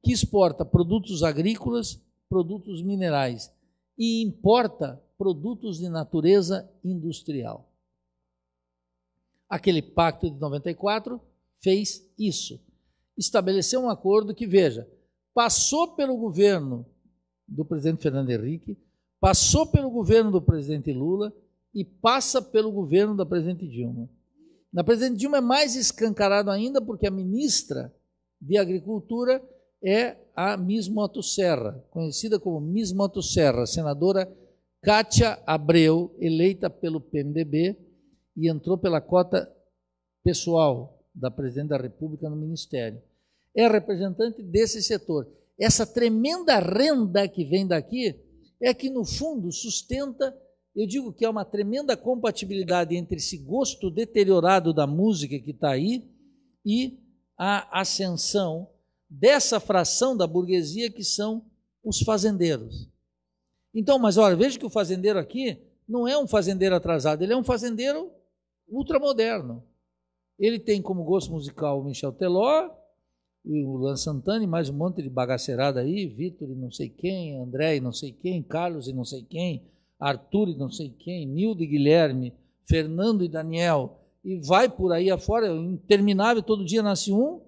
S2: que exporta produtos agrícolas, produtos minerais e importa produtos de natureza industrial. Aquele pacto de 94 fez isso. Estabeleceu um acordo que, veja, passou pelo governo do presidente Fernando Henrique, passou pelo governo do presidente Lula e passa pelo governo da presidente Dilma. Na presidente Dilma é mais escancarado ainda, porque a ministra de Agricultura é a Miss Motosserra, conhecida como Miss Motosserra, senadora Kátia Abreu, eleita pelo PMDB e entrou pela cota pessoal da presidente da República no Ministério. É representante desse setor. Essa tremenda renda que vem daqui é que, no fundo, sustenta, eu digo que é uma tremenda compatibilidade entre esse gosto deteriorado da música que está aí e a ascensão dessa fração da burguesia que são os fazendeiros. Então, mas olha, veja que o fazendeiro aqui não é um fazendeiro atrasado, ele é um fazendeiro ultramoderno. Ele tem como gosto musical o Michel Teló, o Luan Santana e mais um monte de bagaceirada aí, Vitor e não sei quem, André e não sei quem, Carlos e não sei quem, Arthur e não sei quem, Nildo e Guilherme, Fernando e Daniel, e vai por aí afora, interminável, todo dia nasce um.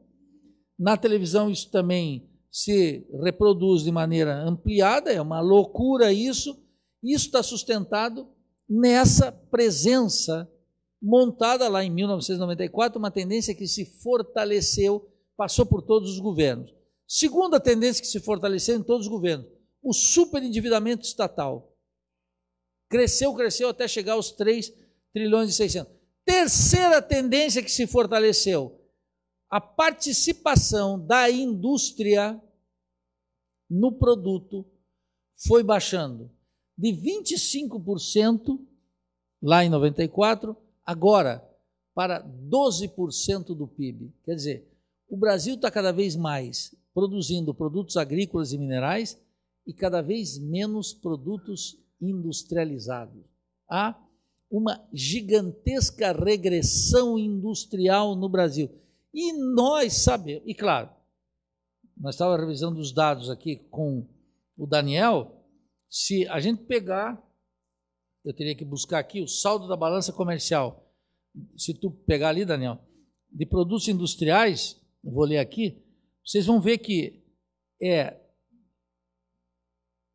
S2: Na televisão isso também se reproduz de maneira ampliada, é uma loucura isso. Isso está sustentado nessa presença montada lá em 1994, uma tendência que se fortaleceu, passou por todos os governos. Segunda tendência que se fortaleceu em todos os governos, o superendividamento estatal. Cresceu até chegar aos 3 trilhões e 600. Terceira tendência que se fortaleceu, a participação da indústria no produto foi baixando de 25% lá em 94, agora para 12% do PIB. Quer dizer, o Brasil está cada vez mais produzindo produtos agrícolas e minerais e cada vez menos produtos industrializados. Há uma gigantesca regressão industrial no Brasil. E nós sabemos, e claro, nós estávamos revisando os dados aqui com o Daniel, se a gente pegar, eu teria que buscar aqui o saldo da balança comercial, se tu pegar ali, Daniel, de produtos industriais, eu vou ler aqui, vocês vão ver que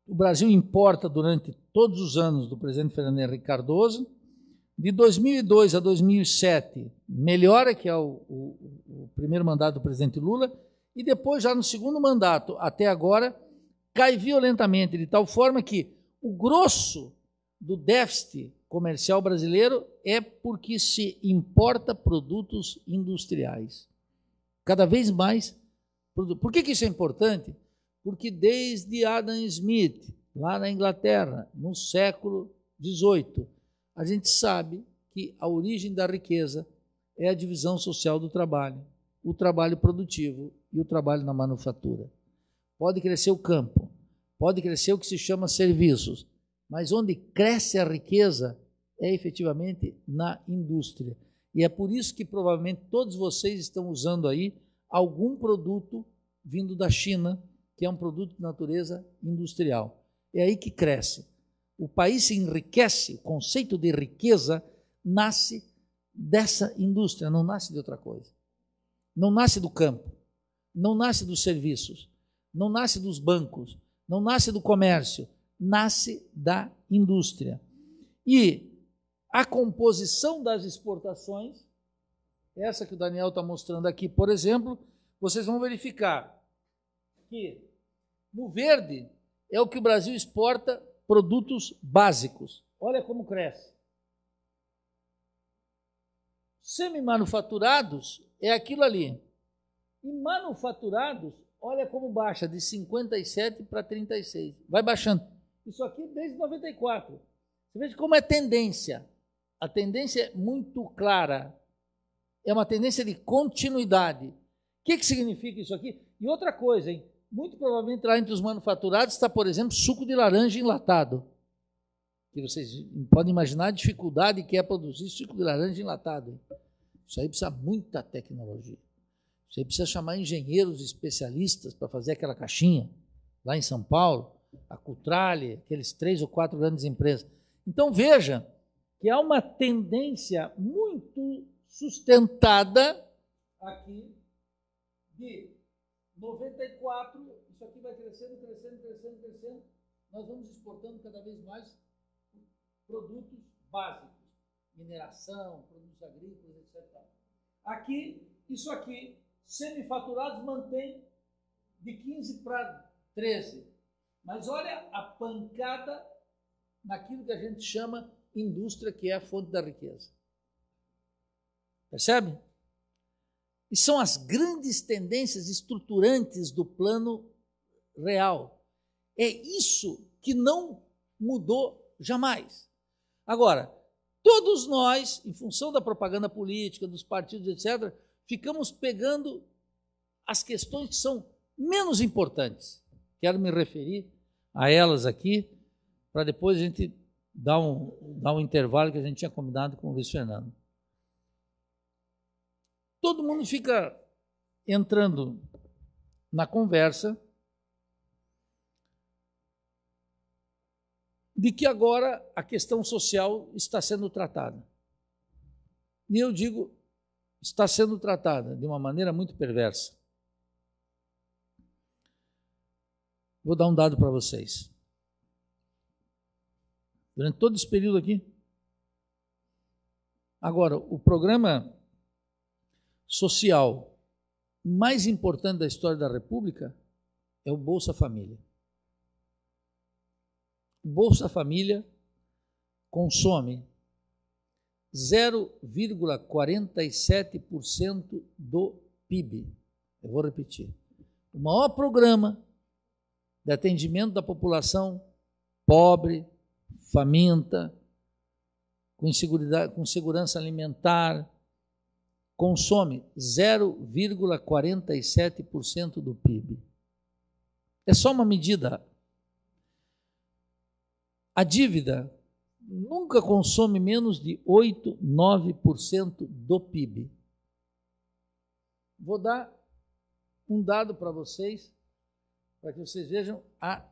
S2: o Brasil importa durante todos os anos do presidente Fernando Henrique Cardoso, de 2002 a 2007, melhora, que é o primeiro mandato do presidente Lula, e depois, já no segundo mandato, até agora, cai violentamente, de tal forma que o grosso do déficit comercial brasileiro é porque se importa produtos industriais. Cada vez mais. Por que isso é importante? Porque desde Adam Smith, lá na Inglaterra, no século XVIII, a gente sabe que a origem da riqueza é a divisão social do trabalho, o trabalho produtivo e o trabalho na manufatura. Pode crescer o campo, pode crescer o que se chama serviços, mas onde cresce a riqueza é efetivamente na indústria. E é por isso que provavelmente todos vocês estão usando aí algum produto vindo da China, que é um produto de natureza industrial. É aí que cresce. O país se enriquece, o conceito de riqueza nasce dessa indústria, não nasce de outra coisa. Não nasce do campo, não nasce dos serviços, não nasce dos bancos, não nasce do comércio, nasce da indústria. E a composição das exportações, essa que o Daniel está mostrando aqui, por exemplo, vocês vão verificar que no verde é o que o Brasil exporta, produtos básicos. Olha como cresce. Semi-manufaturados é aquilo ali. E manufaturados, olha como baixa, de 57 para 36. Vai baixando. Isso aqui desde 94. Você veja como é tendência. A tendência é muito clara. É uma tendência de continuidade. O que significa isso aqui? E outra coisa, hein? Muito provavelmente lá entre os manufaturados está, por exemplo, suco de laranja enlatado. Que vocês podem imaginar a dificuldade que é produzir suco de laranja enlatado. Isso aí precisa muita tecnologia. Isso aí precisa chamar engenheiros especialistas para fazer aquela caixinha. Lá em São Paulo, a Cutrale, aqueles 3 ou 4 grandes empresas. Então veja que há uma tendência muito sustentada aqui de 94, isso aqui vai crescendo, nós vamos exportando cada vez mais produtos básicos. mineração, produtos agrícolas, etc. Aqui, isso aqui, semifaturados mantém de 15 para 13. Mas olha a pancada naquilo que a gente chama indústria, que é a fonte da riqueza. Percebe? E são as grandes tendências estruturantes do plano real. É isso que não mudou jamais. Agora, todos nós, em função da propaganda política, dos partidos, etc., ficamos pegando as questões que são menos importantes. Quero me referir a elas aqui, para depois a gente dar um intervalo que a gente tinha combinado com o Luiz Fernando. Todo mundo fica entrando na conversa de que agora a questão social está sendo tratada. E eu digo, está sendo tratada de uma maneira muito perversa. Vou dar um dado para vocês. Durante todo esse período aqui, agora, o programa social mais importante da história da República é o Bolsa Família. O Bolsa Família consome 0,47% do PIB. Eu vou repetir. O maior programa de atendimento da população pobre, faminta, com segurança alimentar, consome 0,47% do PIB. É só uma medida. A dívida nunca consome menos de 8, 9% do PIB. Vou dar um dado para vocês, para que vocês vejam a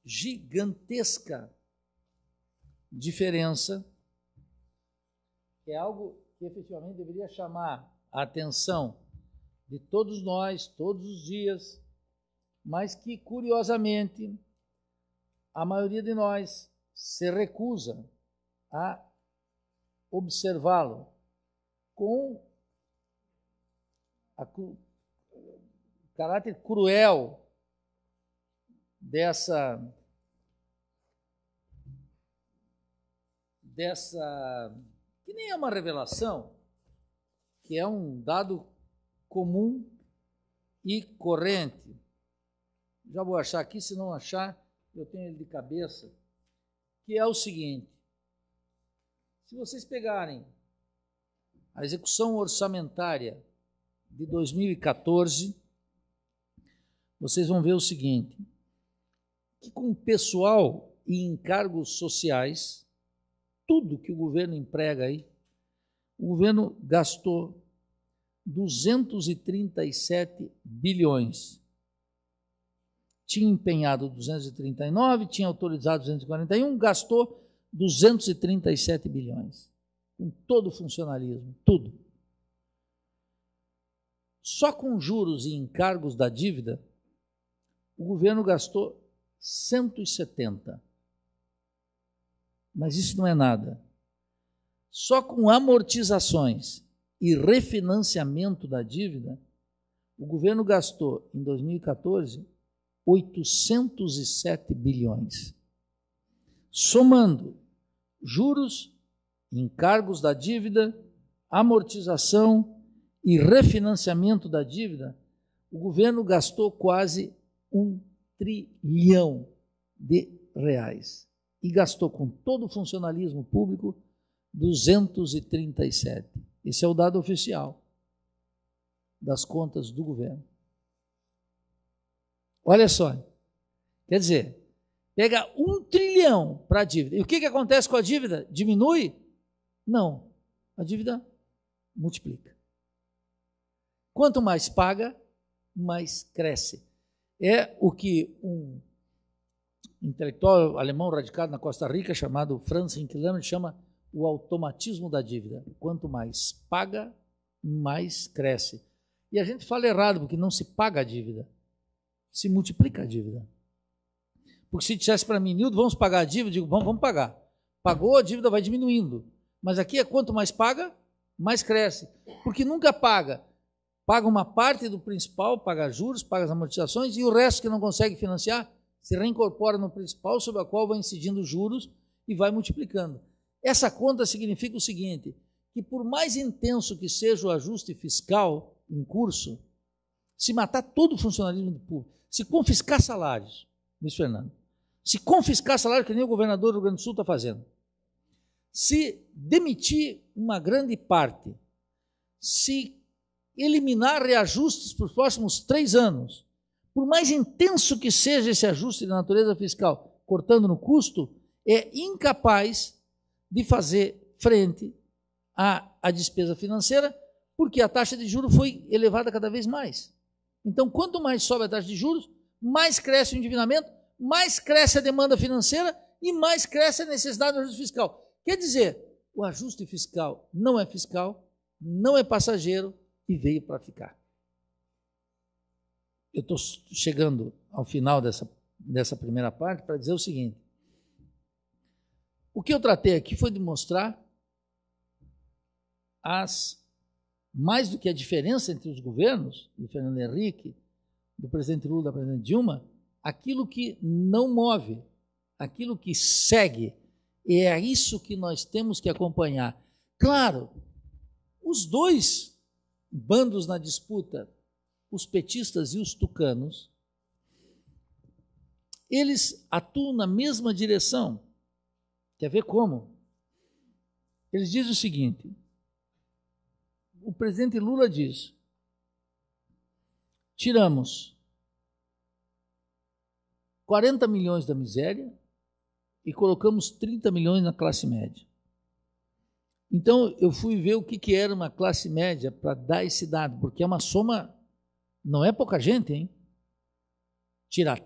S2: gigantesca diferença, que é algo que efetivamente deveria chamar a atenção de todos nós, todos os dias, mas que, curiosamente, a maioria de nós se recusa a observá-lo com o caráter cruel dessa que nem é uma revelação, que é um dado comum e corrente. Já vou achar aqui, se não achar, eu tenho ele de cabeça, que é o seguinte: se vocês pegarem a execução orçamentária de 2014, vocês vão ver o seguinte, que com pessoal e encargos sociais, tudo que o governo emprega aí, o governo gastou 237 bilhões. Tinha empenhado 239, tinha autorizado 241, gastou 237 bilhões. Com todo o funcionalismo, tudo. Só com juros e encargos da dívida, o governo gastou 170. Mas isso não é nada. Só com amortizações e refinanciamento da dívida, o governo gastou, em 2014, 807 bilhões. Somando juros, encargos da dívida, amortização e refinanciamento da dívida, o governo gastou quase 1 trilhão de reais. E gastou com todo o funcionalismo público 237. Esse é o dado oficial das contas do governo. Olha só, quer dizer, pega 1 trilhão para a dívida. E o que acontece com a dívida? Diminui? Não, a dívida multiplica. Quanto mais paga, mais cresce. É o que um intelectual alemão radicado na Costa Rica, chamado Franz Hinkleman, chama o automatismo da dívida. Quanto mais paga, mais cresce. E a gente fala errado, porque não se paga a dívida, se multiplica a dívida. Porque se dissesse para mim, Nildo, vamos pagar a dívida, eu digo, vamos pagar. Pagou, a dívida vai diminuindo. Mas aqui é quanto mais paga, mais cresce. Porque nunca paga. Paga uma parte do principal, paga juros, paga as amortizações, e o resto que não consegue financiar se reincorpora no principal, sobre a qual vai incidindo juros e vai multiplicando. Essa conta significa o seguinte, que por mais intenso que seja o ajuste fiscal em curso, se matar todo o funcionalismo público, se confiscar salários, Luiz Fernando, se confiscar salário que nem o governador do Rio Grande do Sul está fazendo, se demitir uma grande parte, se eliminar reajustes para os próximos 3 anos, por mais intenso que seja esse ajuste de natureza fiscal, cortando no custo, é incapaz de fazer frente à despesa financeira, porque a taxa de juros foi elevada cada vez mais. Então, quanto mais sobe a taxa de juros, mais cresce o endividamento, mais cresce a demanda financeira e mais cresce a necessidade do ajuste fiscal. Quer dizer, o ajuste fiscal, não é passageiro e veio para ficar. Eu estou chegando ao final dessa primeira parte para dizer o seguinte. O que eu tratei aqui foi de mostrar mais do que a diferença entre os governos, do Fernando Henrique, do presidente Lula, da presidente Dilma, aquilo que não move, aquilo que segue, é isso que nós temos que acompanhar. Claro, os dois bandos na disputa, os petistas e os tucanos, eles atuam na mesma direção. Quer ver como? Eles dizem o seguinte, o presidente Lula diz, tiramos 40 milhões da miséria e colocamos 30 milhões na classe média. Então, eu fui ver o que era uma classe média para dar esse dado, porque é uma soma, não é pouca gente, hein? Tirar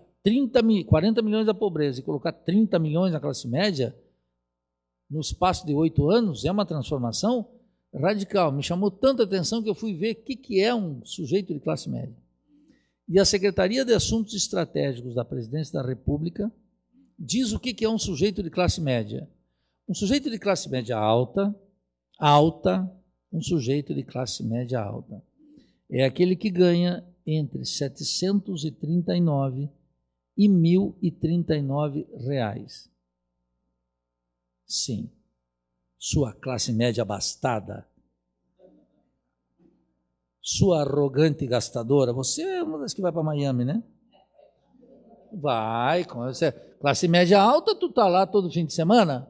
S2: 40 milhões da pobreza e colocar 30 milhões na classe média, no espaço de 8 anos, é uma transformação radical. Me chamou tanta atenção que eu fui ver o que é um sujeito de classe média. E a Secretaria de Assuntos Estratégicos da Presidência da República diz o que é um sujeito de classe média. Um sujeito de classe média alta, um sujeito de classe média alta. É aquele que ganha entre 739 e 1.039 reais. Sim, sua classe média abastada, sua arrogante gastadora, você é uma das que vai para Miami, né? Vai, classe média alta, tu tá lá todo fim de semana?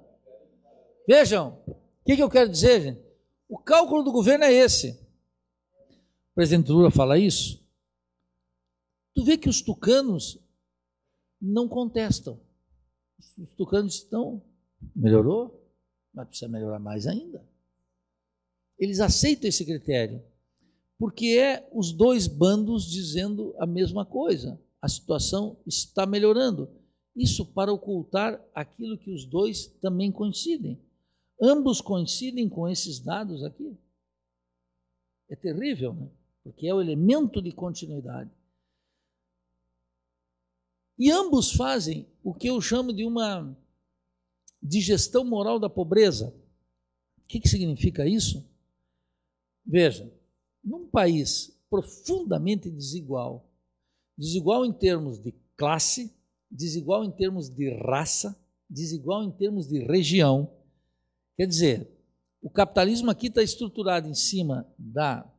S2: Vejam, o que eu quero dizer, gente? O cálculo do governo é esse. O presidente Lula fala isso. Tu vê que os tucanos não contestam. Os tucanos estão, melhorou, mas precisa melhorar mais ainda. Eles aceitam esse critério, porque é os dois bandos dizendo a mesma coisa. A situação está melhorando. Isso para ocultar aquilo que os dois também coincidem. Ambos coincidem com esses dados aqui. É terrível, né? Porque é o elemento de continuidade. E ambos fazem o que eu chamo de uma digestão moral da pobreza. O que significa isso? Veja, num país profundamente desigual em termos de classe, desigual em termos de raça, desigual em termos de região, quer dizer, o capitalismo aqui está estruturado em cima da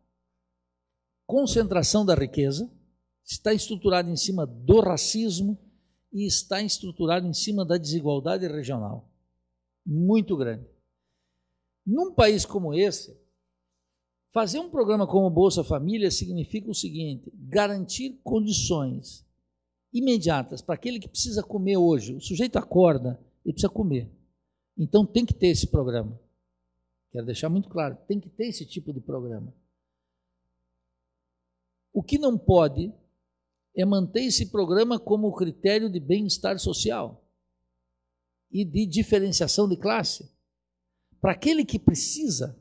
S2: concentração da riqueza, está estruturado em cima do racismo e está estruturado em cima da desigualdade regional, muito grande. Num país como esse, fazer um programa como o Bolsa Família significa o seguinte, garantir condições imediatas para aquele que precisa comer hoje. O sujeito acorda e precisa comer. Então tem que ter esse programa. Quero deixar muito claro, tem que ter esse tipo de programa. O que não pode é manter esse programa como critério de bem-estar social e de diferenciação de classe. Para aquele que precisa,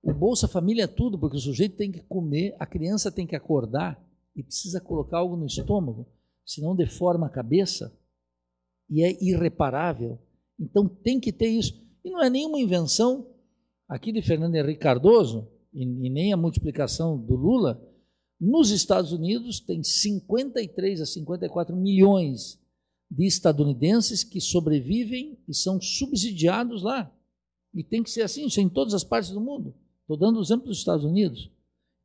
S2: o Bolsa Família é tudo, porque o sujeito tem que comer, a criança tem que acordar e precisa colocar algo no estômago, senão deforma a cabeça e é irreparável. Então tem que ter isso. E não é nenhuma invenção aqui de Fernando Henrique Cardoso, e nem a multiplicação do Lula. Nos Estados Unidos tem 53 a 54 milhões de estadunidenses que sobrevivem e são subsidiados lá. E tem que ser assim, isso é em todas as partes do mundo. Estou dando o exemplo dos Estados Unidos.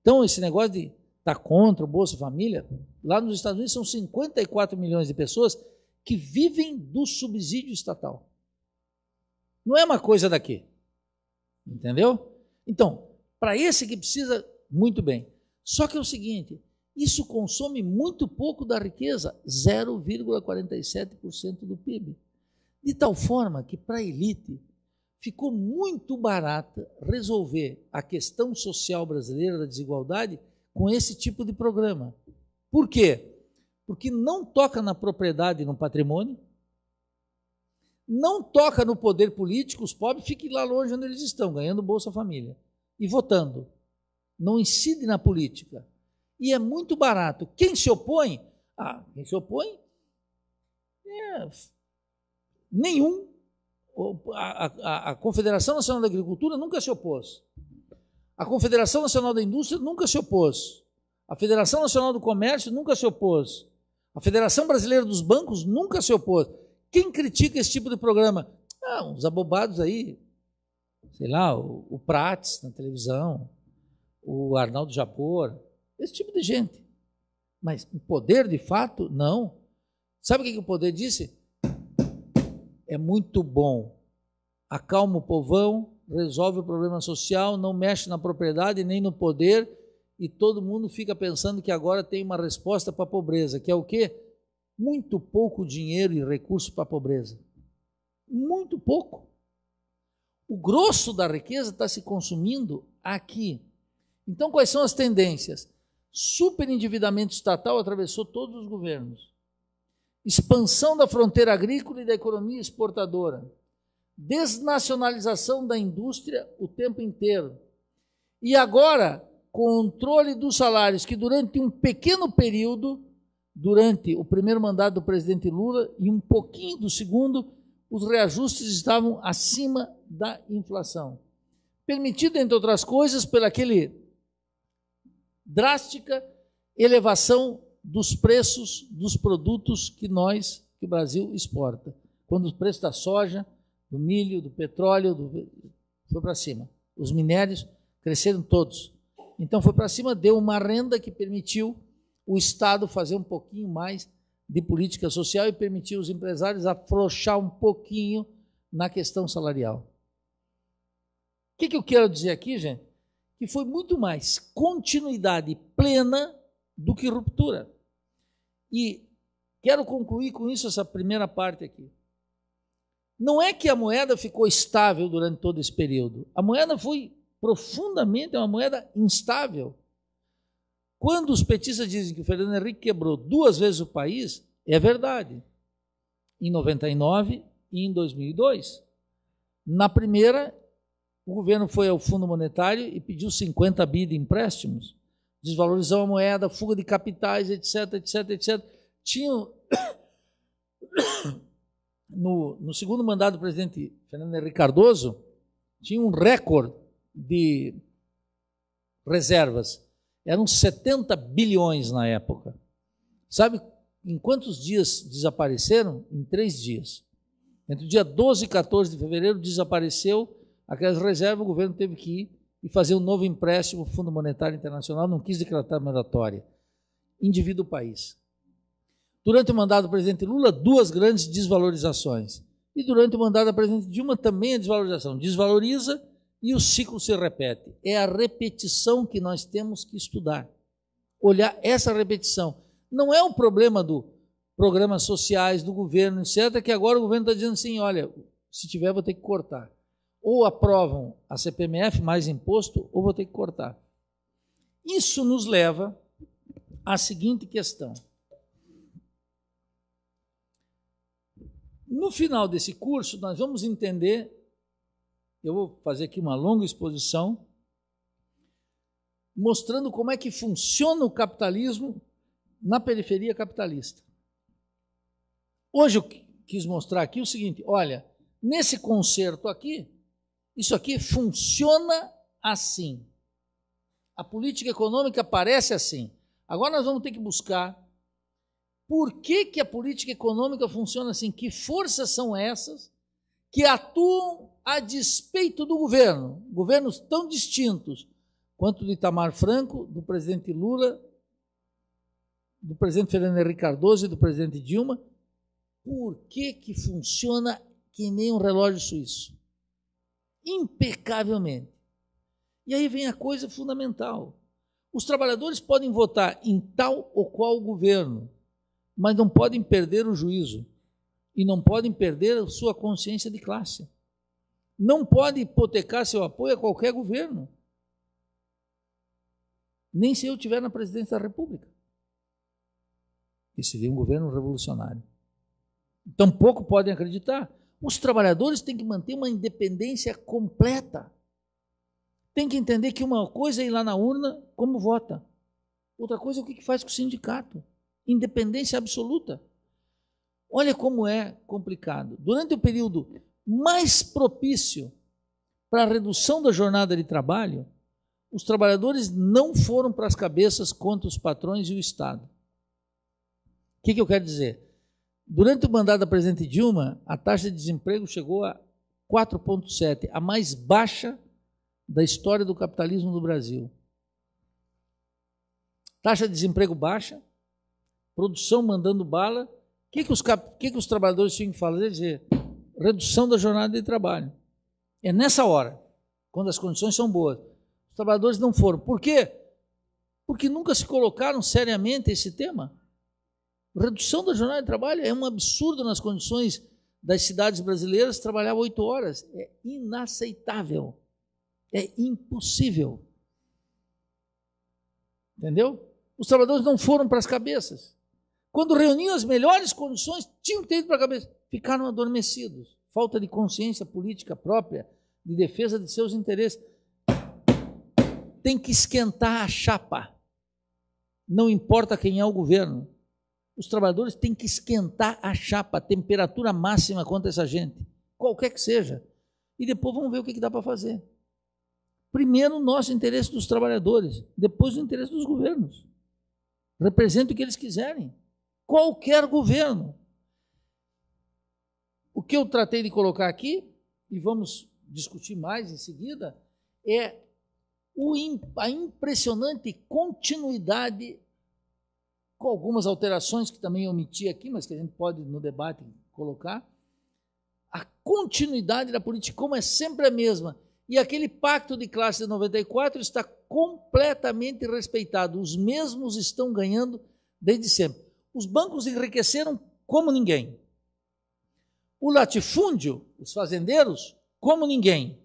S2: Então, esse negócio de estar contra o Bolsa Família, lá nos Estados Unidos são 54 milhões de pessoas que vivem do subsídio estatal. Não é uma coisa daqui. Entendeu? Então, para esse que precisa, muito bem. Só que é o seguinte, isso consome muito pouco da riqueza, 0,47% do PIB. De tal forma que para a elite ficou muito barato resolver a questão social brasileira da desigualdade com esse tipo de programa. Por quê? Porque não toca na propriedade e no patrimônio, não toca no poder político, os pobres fiquem lá longe onde eles estão, ganhando Bolsa Família e votando. Não incide na política. E é muito barato. Quem se opõe? Quem se opõe? Nenhum. A Confederação Nacional da Agricultura nunca se opôs. A Confederação Nacional da Indústria nunca se opôs. A Federação Nacional do Comércio nunca se opôs. A Federação Brasileira dos Bancos nunca se opôs. Quem critica esse tipo de programa? Uns abobados aí, sei lá, o Prates na televisão, o Arnaldo Japor, esse tipo de gente. Mas o poder, de fato, não. Sabe o que o poder disse? É muito bom, acalma o povão, resolve o problema social, não mexe na propriedade nem no poder, e todo mundo fica pensando que agora tem uma resposta para a pobreza, que é o quê? Muito pouco dinheiro e recurso para a pobreza. Muito pouco. O grosso da riqueza está se consumindo aqui. Então, quais são as tendências? Superendividamento estatal atravessou todos os governos. Expansão da fronteira agrícola e da economia exportadora. Desnacionalização da indústria o tempo inteiro. E agora, controle dos salários, que durante um pequeno período, durante o primeiro mandato do presidente Lula e um pouquinho do segundo, os reajustes estavam acima da inflação. Permitido, entre outras coisas, pela aquele drástica elevação dos preços dos produtos que o Brasil exporta. Quando o preço da soja, do milho, do petróleo, foi para cima. Os minérios cresceram todos. Então foi para cima, deu uma renda que permitiu o Estado fazer um pouquinho mais de política social e permitiu os empresários afrouxar um pouquinho na questão salarial. O que eu quero dizer aqui, gente? Que foi muito mais continuidade plena do que ruptura. E quero concluir com isso essa primeira parte aqui. Não é que a moeda ficou estável durante todo esse período. A moeda foi profundamente uma moeda instável. Quando os petistas dizem que o Fernando Henrique quebrou 2 vezes o país, é verdade. Em 99 e em 2002. Na primeira, o governo foi ao Fundo Monetário e pediu 50 bi de empréstimos, desvalorizou a moeda, fuga de capitais, etc, etc, etc. Tinham, no segundo mandato do presidente Fernando Henrique Cardoso, tinha um recorde de reservas. Eram 70 bilhões na época. Sabe em quantos dias desapareceram? Em 3 dias. Entre o dia 12 e 14 de fevereiro desapareceu aquelas reservas, o governo teve que ir e fazer um novo empréstimo, o Fundo Monetário Internacional não quis decretar moratória. Endividou o país. Durante o mandato do presidente Lula, 2 grandes desvalorizações. E durante o mandato da presidente Dilma, também a desvalorização. Desvaloriza e o ciclo se repete. É a repetição que nós temos que estudar. Olhar essa repetição. Não é o problema do programas sociais, do governo, etc., que agora o governo está dizendo assim, olha, se tiver, vou ter que cortar. Ou aprovam a CPMF, mais imposto, ou vou ter que cortar. Isso nos leva à seguinte questão. No final desse curso, nós vamos entender, eu vou fazer aqui uma longa exposição, mostrando como é que funciona o capitalismo na periferia capitalista. Hoje eu quis mostrar aqui o seguinte, olha, Nesse concerto aqui, isso aqui funciona assim. A política econômica parece assim. Agora nós vamos ter que buscar por que a política econômica funciona assim, que forças são essas que atuam a despeito do governo, governos tão distintos quanto do Itamar Franco, do presidente Lula, do presidente Fernando Henrique Cardoso e do presidente Dilma. Por que funciona que nem um relógio suíço? Impecavelmente. E aí vem a coisa fundamental. Os trabalhadores podem votar em tal ou qual governo, mas não podem perder o juízo e não podem perder a sua consciência de classe. Não podem hipotecar seu apoio a qualquer governo, nem se eu estiver na presidência da República, que seria um governo revolucionário. Tampouco podem acreditar. Os trabalhadores têm que manter uma independência completa. Tem que entender que uma coisa é ir lá na urna como vota, outra coisa é o que faz com o sindicato. Independência absoluta. Olha como é complicado. Durante o período mais propício para a redução da jornada de trabalho, os trabalhadores não foram para as cabeças contra os patrões e o Estado. O que eu quero dizer? Durante o mandato da presidente Dilma, a taxa de desemprego chegou a 4,7, a mais baixa da história do capitalismo do Brasil. Taxa de desemprego baixa, produção mandando bala. O que os trabalhadores tinham que fazer? Redução da jornada de trabalho. É nessa hora, quando as condições são boas. Os trabalhadores não foram. Por quê? Porque nunca se colocaram seriamente esse tema. Redução da jornada de trabalho é um absurdo nas condições das cidades brasileiras trabalhar 8 horas. É inaceitável. É impossível. Entendeu? Os trabalhadores não foram para as cabeças. Quando reuniam as melhores condições, tinham que ter ido para a cabeça. Ficaram adormecidos. Falta de consciência política própria, de defesa de seus interesses. Tem que esquentar a chapa. Não importa quem é o governo. Os trabalhadores têm que esquentar a chapa, a temperatura máxima contra essa gente, qualquer que seja. E depois vamos ver o que dá para fazer. Primeiro o nosso interesse dos trabalhadores, depois o interesse dos governos. Representa o que eles quiserem. Qualquer governo. O que eu tratei de colocar aqui, e vamos discutir mais em seguida, é a impressionante continuidade, com algumas alterações que também omiti aqui, mas que a gente pode no debate colocar, a continuidade da política, como é sempre a mesma. E aquele pacto de classe de 94 está completamente respeitado. Os mesmos estão ganhando desde sempre. Os bancos enriqueceram como ninguém. O latifúndio, os fazendeiros, como ninguém.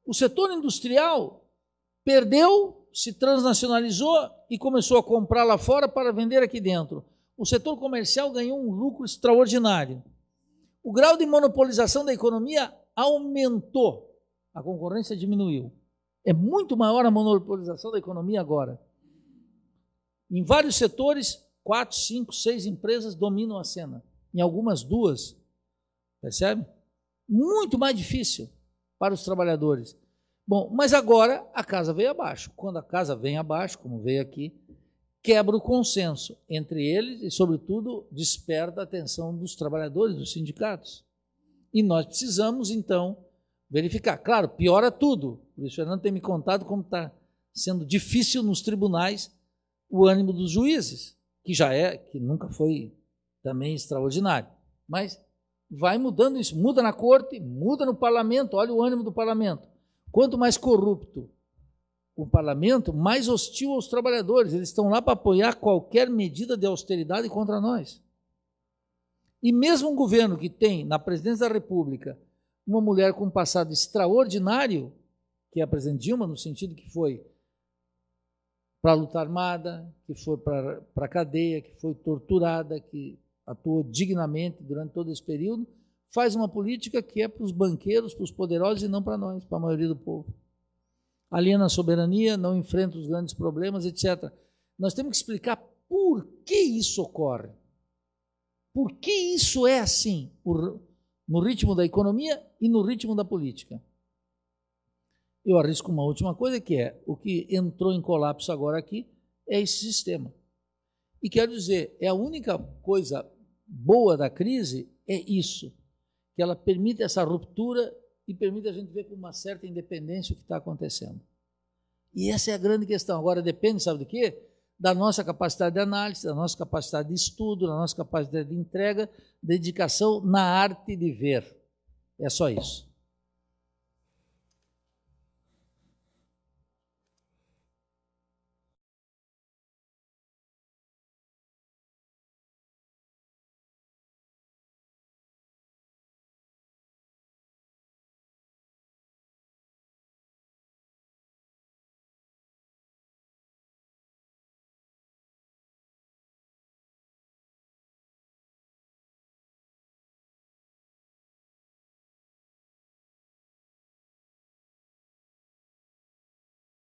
S2: O setor industrial perdeu, se transnacionalizou e começou a comprar lá fora para vender aqui dentro. O setor comercial ganhou um lucro extraordinário. O grau de monopolização da economia aumentou, a concorrência diminuiu. É muito maior a monopolização da economia agora. Em vários setores, 4, 5, 6 empresas dominam a cena. Em algumas 2, percebe? Muito mais difícil para os trabalhadores. Bom, mas agora a casa veio abaixo. Quando a casa vem abaixo, como veio aqui, quebra o consenso entre eles e, sobretudo, desperta a atenção dos trabalhadores, dos sindicatos. E nós precisamos, então, verificar. Claro, piora tudo. O Luiz Fernando tem me contado como está sendo difícil nos tribunais o ânimo dos juízes, que nunca foi também extraordinário. Mas vai mudando isso. Muda na corte, muda no parlamento. Olha o ânimo do parlamento. Quanto mais corrupto o parlamento, mais hostil aos trabalhadores. Eles estão lá para apoiar qualquer medida de austeridade contra nós. E mesmo um governo que tem, na presidência da República, uma mulher com um passado extraordinário, que é a presidente Dilma, no sentido que foi para a luta armada, que foi para a cadeia, que foi torturada, que atuou dignamente durante todo esse período, faz uma política que é para os banqueiros, para os poderosos e não para nós, para a maioria do povo. Aliena a soberania, não enfrenta os grandes problemas, etc. Nós temos que explicar por que isso ocorre. Por que isso é assim? no ritmo da economia e no ritmo da política. Eu arrisco uma última coisa, que é o que entrou em colapso agora aqui é esse sistema. E quero dizer, a única coisa boa da crise é isso, que ela permite essa ruptura e permite a gente ver com uma certa independência o que está acontecendo. E essa é a grande questão. Agora depende, sabe do quê? Da nossa capacidade de análise, da nossa capacidade de estudo, da nossa capacidade de entrega, dedicação na arte de ver. É só isso.